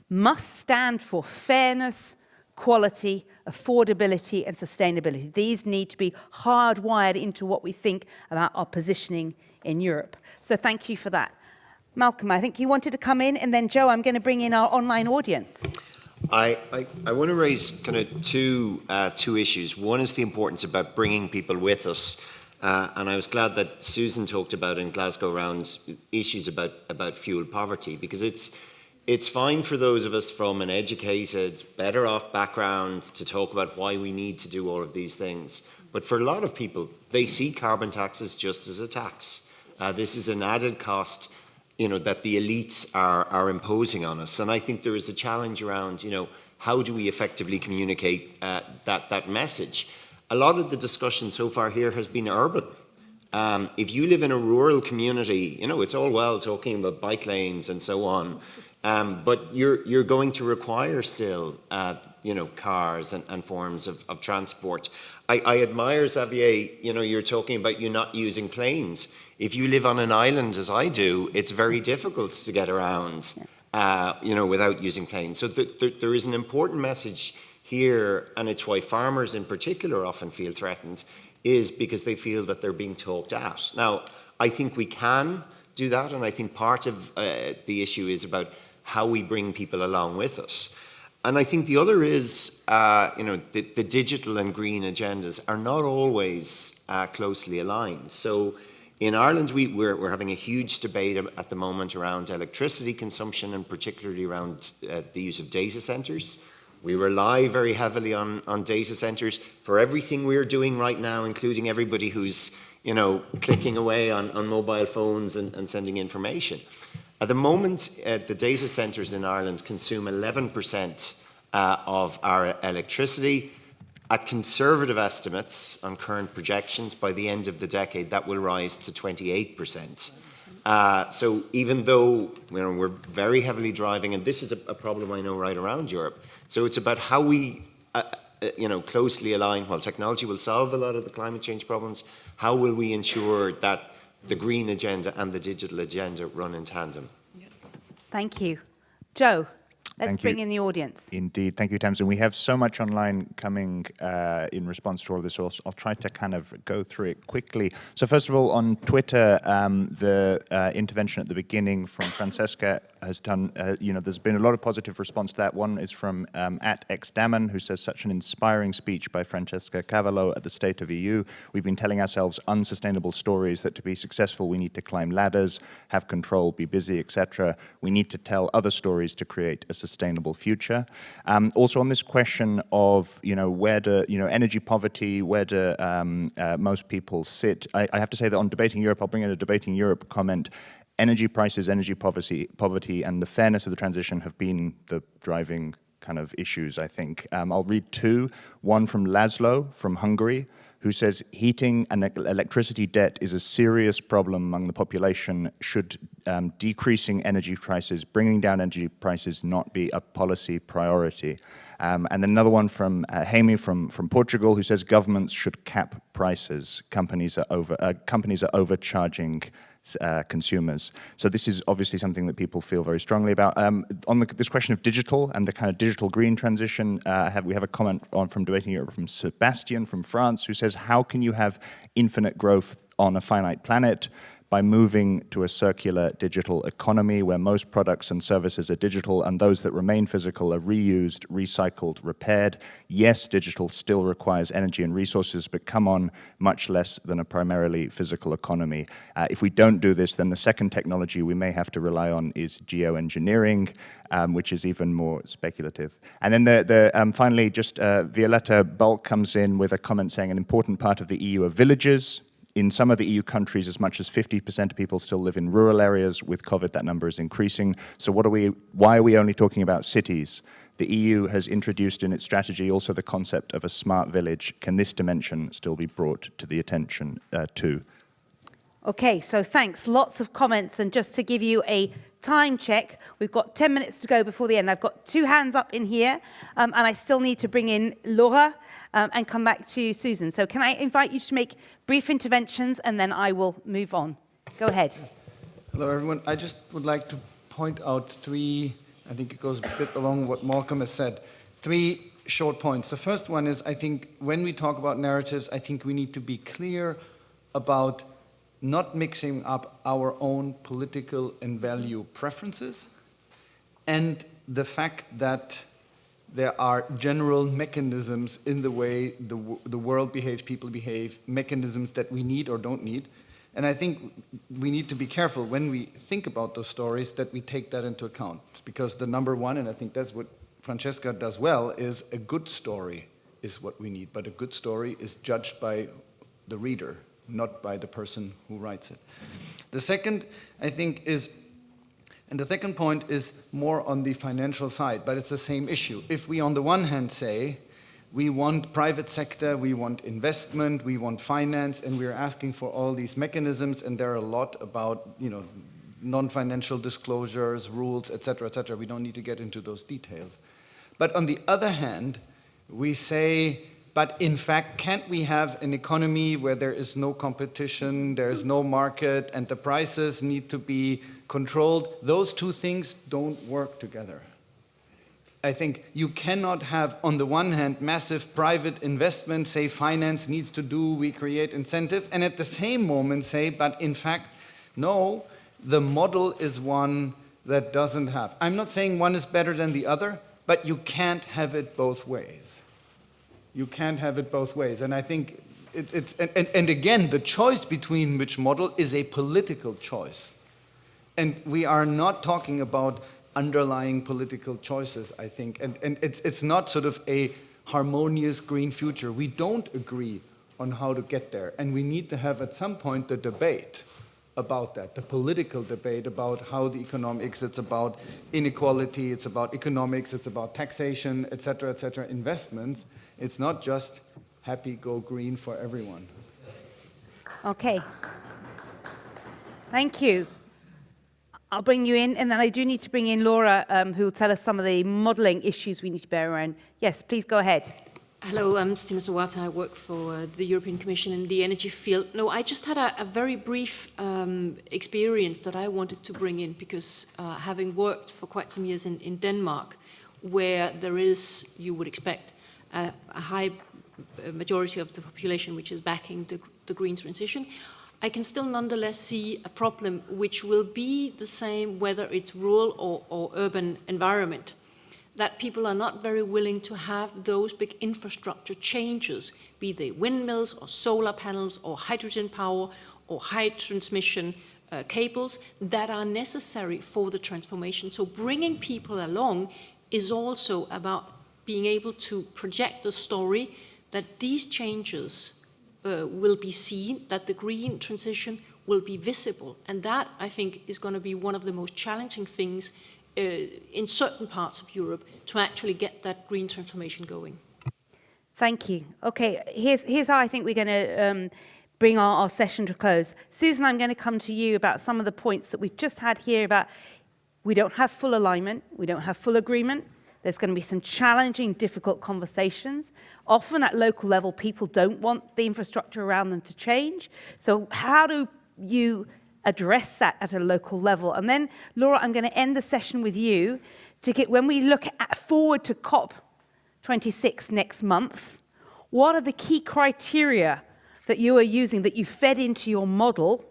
S1: must stand for fairness, quality, affordability, and sustainability. These need to be hardwired into what we think about our positioning in Europe. So thank you for that. Malcolm, I think you wanted to come in, and then Joe, I'm going to bring in our online audience.
S11: I want to raise kind of two issues. One is the importance about bringing people with us. And I was glad that Susan talked about in Glasgow around issues about fuel poverty, because it's fine for those of us from an educated, better off background to talk about why we need to do all of these things. But for a lot of people, they see carbon taxes just as a tax. This is an added cost, that the elites are imposing on us. And I think there is a challenge around, how do we effectively communicate that message? A lot of the discussion so far here has been urban. If you live in a rural community, it's all well talking about bike lanes and so on. But you're going to require still, cars and forms of transport. I admire, Xavier, you're talking about you not using planes. If you live on an island, as I do, it's very difficult to get around, without using planes. So there is an important message here, and it's why farmers in particular often feel threatened, is because they feel that they're being talked at. Now, I think we can do that, and I think part of the issue is about how we bring people along with us. And I think the other is, the digital and green agendas are not always closely aligned. So in Ireland, we're having a huge debate at the moment around electricity consumption, and particularly around the use of data centres. We rely very heavily on data centres for everything we're doing right now, including everybody who's clicking away on mobile phones and sending information. At the moment, the data centres in Ireland consume 11% of our electricity. At conservative estimates on current projections, by the end of the decade, that will rise to 28%. So even though we're very heavily driving, and this is a problem I know right around Europe, so it's about how we closely aligned? While technology will solve a lot of the climate change problems, how will we ensure that the green agenda and the digital agenda run in tandem?
S1: Thank you. Joe, let's
S4: Thank
S1: bring
S4: you.
S1: in the audience.
S4: Indeed. Thank you, Tamsin. We have so much online coming in response to all of this, so I'll try to kind of go through it quickly. So first of all, on Twitter, the intervention at the beginning from Francesca has done, there's been a lot of positive response to that. One is from @xdamon, who says, such an inspiring speech by Francesca Cavallo at the State of EU. We've been telling ourselves unsustainable stories that to be successful, we need to climb ladders, have control, be busy, etc. We need to tell other stories to create a sustainable future. Also on this question of, where do, energy poverty, where do most people sit? I have to say that on Debating Europe, I'll bring in a Debating Europe comment. Energy prices, energy poverty, and the fairness of the transition have been the driving kind of issues, I think. I'll read two. One from Laszlo from Hungary, who says, heating and electricity debt is a serious problem among the population. Should decreasing energy prices, bringing down energy prices, not be a policy priority? And then another one from Jaime from Portugal, who says governments should cap prices. Companies are overcharging consumers. So this is obviously something that people feel very strongly about. On this question of digital and the kind of digital green transition, we have a comment from Debating Europe from Sebastian from France, who says, how can you have infinite growth on a finite planet? By moving to a circular digital economy where most products and services are digital and those that remain physical are reused, recycled, repaired. Yes, digital still requires energy and resources, but come on, much less than a primarily physical economy. If we don't do this, then the second technology we may have to rely on is geoengineering, which is even more speculative. And then finally, just Violetta Bulk comes in with a comment saying an important part of the EU are villages. In some of the EU countries, as much as 50% of people still live in rural areas. With COVID, that number is increasing. So why are we only talking about cities? The EU has introduced in its strategy also the concept of a smart village. Can this dimension still be brought to the attention too?
S1: Okay, so thanks. Lots of comments. And just to give you a time check, we've got 10 minutes to go before the end. I've got two hands up in here, and I still need to bring in Laura and come back to Susan. So can I invite you to make brief interventions, and then I will move on. Go ahead.
S12: Hello, everyone. I just would like to point out three, I think it goes a bit along what Malcolm has said, three short points. The first one is, I think when we talk about narratives, I think we need to be clear about not mixing up our own political and value preferences and the fact that there are general mechanisms in the way the world behaves, people behave, mechanisms that we need or don't need. And I think we need to be careful when we think about those stories that we take that into account. Because the number one, and I think that's what Francesca does well, is a good story is what we need. But a good story is judged by the reader, not by the person who writes it. The second, I think, is, and the second point is more on the financial side, but it's the same issue. If we, on the one hand, say, we want private sector, we want investment, we want finance, and we're asking for all these mechanisms, and there are a lot about, non-financial disclosures, rules, et cetera, we don't need to get into those details. But on the other hand, we say, but in fact, can't we have an economy where there is no competition, there is no market, and the prices need to be controlled? Those two things don't work together. I think you cannot have, on the one hand, massive private investment, say finance needs to do, we create incentive, and at the same moment say, but in fact, no, the model is one that doesn't have. I'm not saying one is better than the other, but you can't have it both ways. You can't have it both ways. And I think and again, the choice between which model is a political choice. And we are not talking about underlying political choices, I think. And it's not sort of a harmonious green future. We don't agree on how to get there. And we need to have at some point the debate about that, the political debate about how the economics, it's about inequality, it's about economics, it's about taxation, et cetera, investments. It's not just happy go green for everyone.
S1: Okay. Thank you. I'll bring you in, and then I do need to bring in Laura, who will tell us some of the modelling issues we need to bear around. Yes, please go ahead.
S13: Hello, I'm Stima Sawata. I work for the European Commission in the energy field. No, I just had a very brief experience that I wanted to bring in because having worked for quite some years in Denmark, where there is, you would expect, a high majority of the population which is backing the green transition, I can still nonetheless see a problem which will be the same whether it's rural or urban environment, that people are not very willing to have those big infrastructure changes, be they windmills or solar panels or hydrogen power or high transmission cables that are necessary for the transformation. So bringing people along is also about being able to project the story that these changes will be seen, that the green transition will be visible. And that, I think, is going to be one of the most challenging things in certain parts of Europe to actually get that green transformation going.
S1: Thank you. Okay, here's how I think we're going to bring our session to close. Susan, I'm going to come to you about some of the points that we've just had here about we don't have full alignment, we don't have full agreement. There's going to be some challenging, difficult conversations. Often at local level, people don't want the infrastructure around them to change. So how do you address that at a local level? And then, Laura, I'm going to end the session with you to get, when we look forward to COP26 next month, what are the key criteria that you are using, that you fed into your model,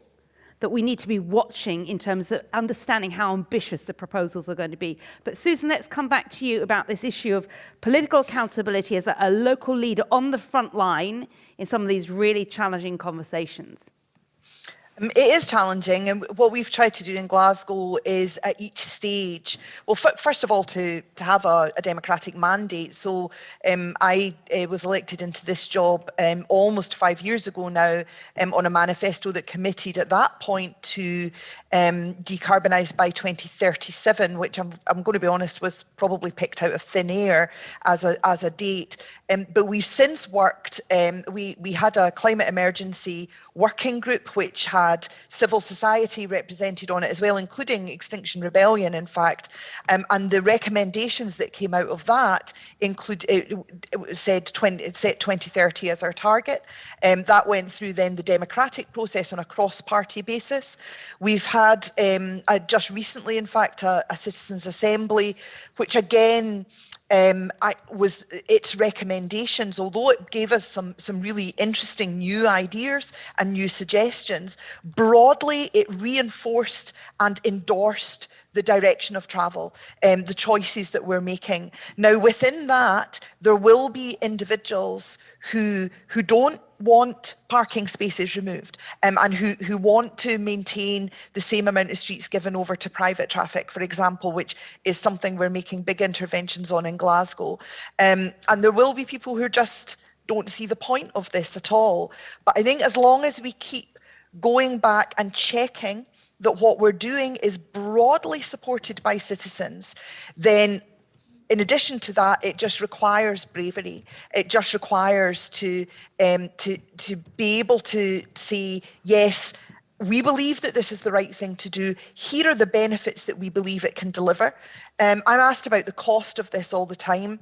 S1: that we need to be watching in terms of understanding how ambitious the proposals are going to be? But Susan, let's come back to you about this issue of political accountability as a local leader on the front line in some of these really challenging conversations.
S9: It is challenging, and what we've tried to do in Glasgow is at each stage, well, first of all, to have a democratic mandate. So I was elected into this job almost 5 years ago now on a manifesto that committed at that point to decarbonise by 2037, which I'm going to be honest was probably picked out of thin air as a date. But we've since worked, we had a climate emergency working group which had civil society represented on it as well, including Extinction Rebellion, in fact. And the recommendations that came out of that include, it set 2030 as our target. That went through then the democratic process on a cross-party basis. We've had, just recently, in fact, a citizens' assembly, which again, its recommendations, although it gave us some really interesting new ideas and new suggestions, broadly it reinforced and endorsed the direction of travel, the choices that we're making. Now, within that, there will be individuals who don't want parking spaces removed and who want to maintain the same amount of streets given over to private traffic, for example, which is something we're making big interventions on in Glasgow. And there will be people who just don't see the point of this at all. But I think as long as we keep going back and checking that what we're doing is broadly supported by citizens, then in addition to that, it just requires bravery. It just requires to be able to say, yes, we believe that this is the right thing to do. Here are the benefits that we believe it can deliver. I'm asked about the cost of this all the time.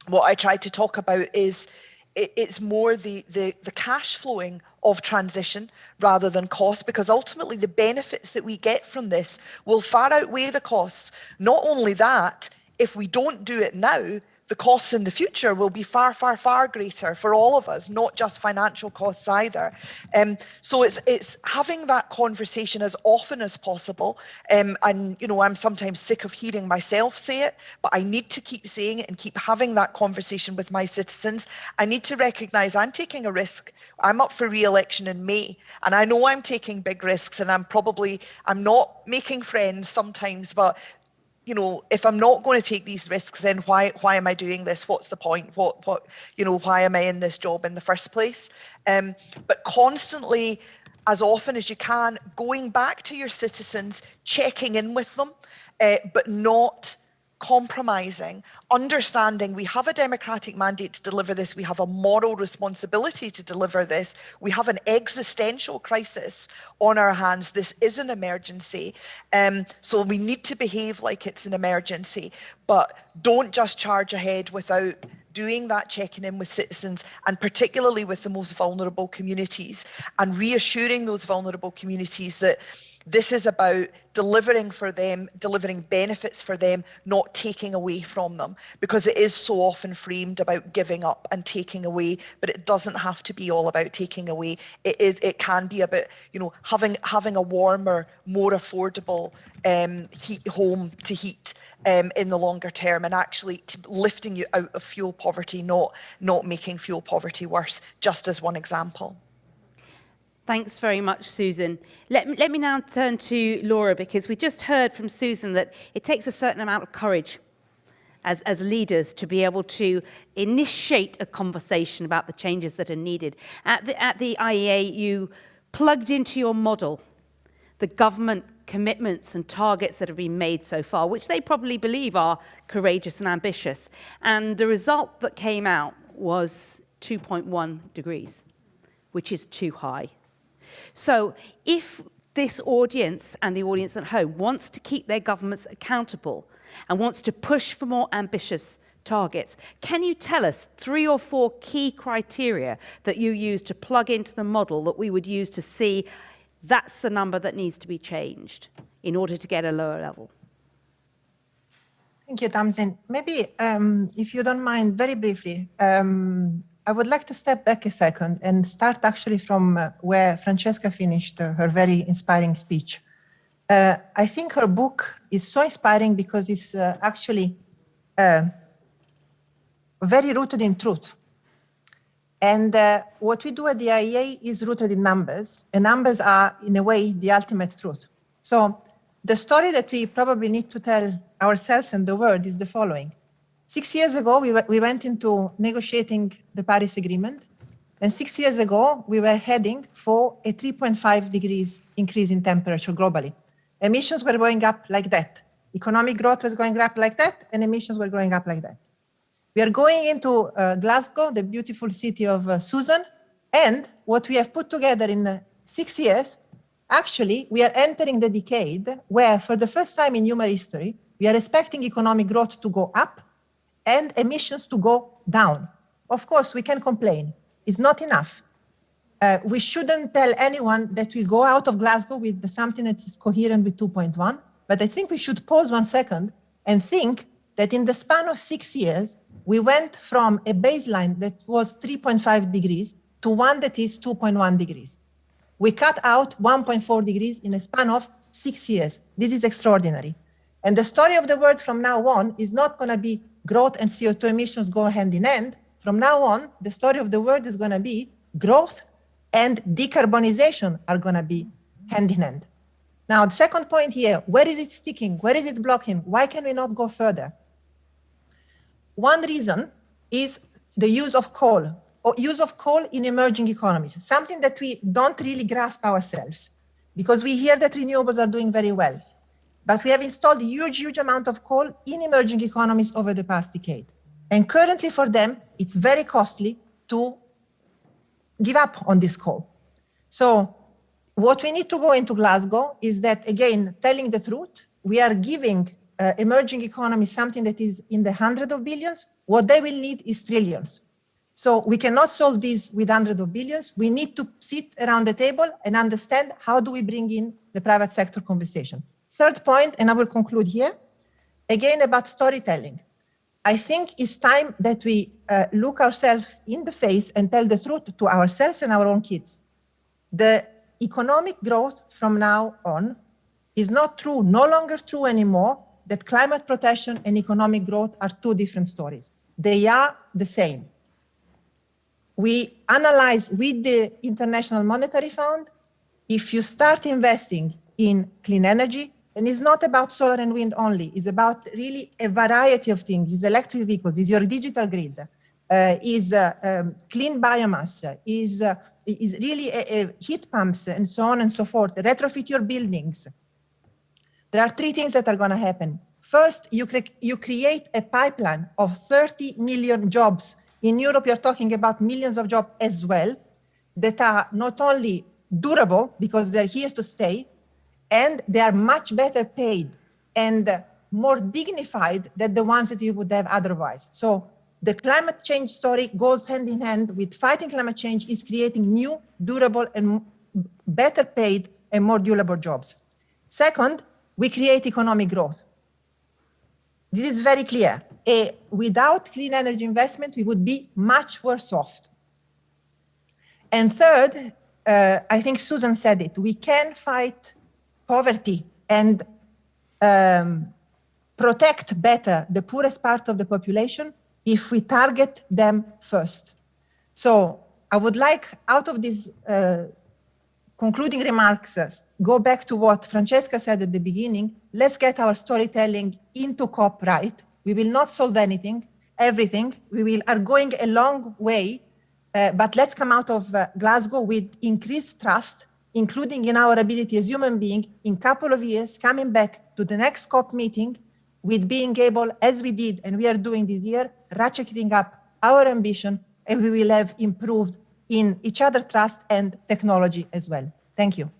S9: What I try to talk about is it's more the cash flowing of transition rather than cost, because ultimately the benefits that we get from this will far outweigh the costs. Not only that, if we don't do it now, the costs in the future will be far, far, far greater for all of us, not just financial costs either. So it's having that conversation as often as possible. And, you know, I'm sometimes sick of hearing myself say it, but I need to keep saying it and keep having that conversation with my citizens. I need to recognise I'm taking a risk. I'm up for re-election in May, and I know I'm taking big risks, and I'm not making friends sometimes, but you know, if I'm not going to take these risks, then why am I doing this? What's the point? What you know, why am I in this job in the first place? But constantly, as often as you can, going back to your citizens, checking in with them, but not compromising, understanding we have a democratic mandate to deliver this, we have a moral responsibility to deliver this, we have an existential crisis on our hands, this is an emergency, so we need to behave like it's an emergency, but don't just charge ahead without doing that checking in with citizens, and particularly with the most vulnerable communities, and reassuring those vulnerable communities that this is about delivering for them, delivering benefits for them, not taking away from them, because it is so often framed about giving up and taking away, but it doesn't have to be all about taking away. It can be about, you know, having a warmer, more affordable home to heat in the longer term, and actually lifting you out of fuel poverty, not making fuel poverty worse, just as one example.
S1: Thanks very much, Susan. Let me now turn to Laura, because we just heard from Susan that it takes a certain amount of courage as leaders to be able to initiate a conversation about the changes that are needed. At the IEA, you plugged into your model the government commitments and targets that have been made so far, which they probably believe are courageous and ambitious. And the result that came out was 2.1 degrees, which is too high. So if this audience and the audience at home wants to keep their governments accountable and wants to push for more ambitious targets, can you tell us 3 or 4 key criteria that you use to plug into the model that we would use to see that's the number that needs to be changed in order to get a lower level?
S14: Thank you, Tamsin. Maybe, if you don't mind, very briefly, I would like to step back a second and start actually from where Francesca finished her very inspiring speech. I think her book is so inspiring because it's actually very rooted in truth. And what we do at the IEA is rooted in numbers, and numbers are, in a way, the ultimate truth. So the story that we probably need to tell ourselves and the world is the following. 6 years ago, we went into negotiating the Paris Agreement, and 6 years ago, we were heading for a 3.5 degrees increase in temperature globally. Emissions were going up like that. Economic growth was going up like that, and emissions were going up like that. We are going into Glasgow, the beautiful city of Susan, and what we have put together in 6 years, actually, we are entering the decade where, for the first time in human history, we are expecting economic growth to go up and emissions to go down. Of course, we can complain. It's not enough. We shouldn't tell anyone that we go out of Glasgow with something that is coherent with 2.1, but I think we should pause 1 second and think that in the span of 6 years, we went from a baseline that was 3.5 degrees to one that is 2.1 degrees. We cut out 1.4 degrees in a span of 6 years. This is extraordinary. And the story of the world from now on is not going to be growth and CO2 emissions go hand in hand. From now on, the story of the world is going to be growth and decarbonization are going to be hand in hand. Now, the second point here, where is it sticking? Where is it blocking? Why can we not go further? One reason is the use of coal, or use of coal in emerging economies, something that we don't really grasp ourselves, because we hear that renewables are doing very well. But we have installed a huge amount of coal in emerging economies over the past decade. And currently for them, it's very costly to give up on this coal. So what we need to go into Glasgow is that, again, telling the truth, we are giving emerging economies something that is in the hundreds of billions. What they will need is trillions. So we cannot solve this with hundreds of billions. We need to sit around the table and understand how do we bring in the private sector conversation. Third point, and I will conclude here, again about storytelling. I think it's time that we look ourselves in the face and tell the truth to ourselves and our own kids. The economic growth from now on is not true, no longer true anymore, that climate protection and economic growth are 2 different stories. They are the same. We analyze with the International Monetary Fund, if you start investing in clean energy, and it's not about solar and wind only, it's about really a variety of things. It's electric vehicles, it's your digital grid, is clean biomass, is really heat pumps and so on and so forth, retrofit your buildings. There are 3 things that are going to happen. First, you create a pipeline of 30 million jobs. In Europe, you're talking about millions of jobs as well, that are not only durable because they're here to stay, and they are much better paid and more dignified than the ones that you would have otherwise. So the climate change story goes hand in hand with fighting climate change is creating new, durable, and better paid and more durable jobs. Second, we create economic growth. This is very clear. Without clean energy investment, we would be much worse off. And third, I think Susan said it, we can fight poverty and protect better the poorest part of the population if we target them first. So I would like, out of these concluding remarks, go back to what Francesca said at the beginning. Let's get our storytelling into COP right. We will not solve everything. We are going a long way, but let's come out of Glasgow with increased trust, including in our ability as human beings, in a couple of years, coming back to the next COP meeting with being able, as we did, and we are doing this year, ratcheting up our ambition, and we will have improved in each other trust and technology as well. Thank you.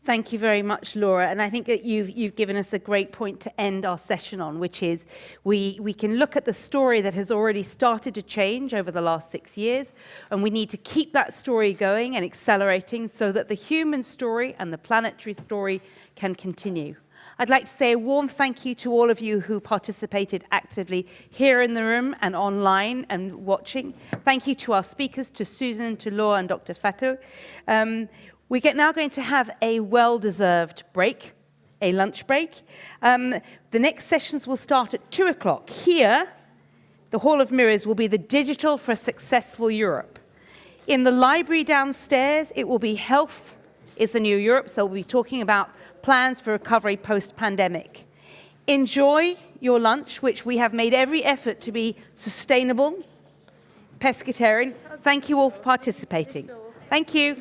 S1: Thank you very much, Laura. And I think that you've given us a great point to end our session on, which is we can look at the story that has already started to change over the last 6 years, and we need to keep that story going and accelerating so that the human story and the planetary story can continue. I'd like to say a warm thank you to all of you who participated actively here in the room and online and watching. Thank you to our speakers, to Susan, to Laura and Dr. Fatih. We're now going to have a well-deserved break, a lunch break. The next sessions will start at 2 o'clock. Here, the Hall of Mirrors will be the Digital for a Successful Europe. In the library downstairs, it will be Health is the New Europe, so we'll be talking about plans for recovery post-pandemic. Enjoy your lunch, which we have made every effort to be sustainable, pescatarian. Thank you all for participating. Thank you.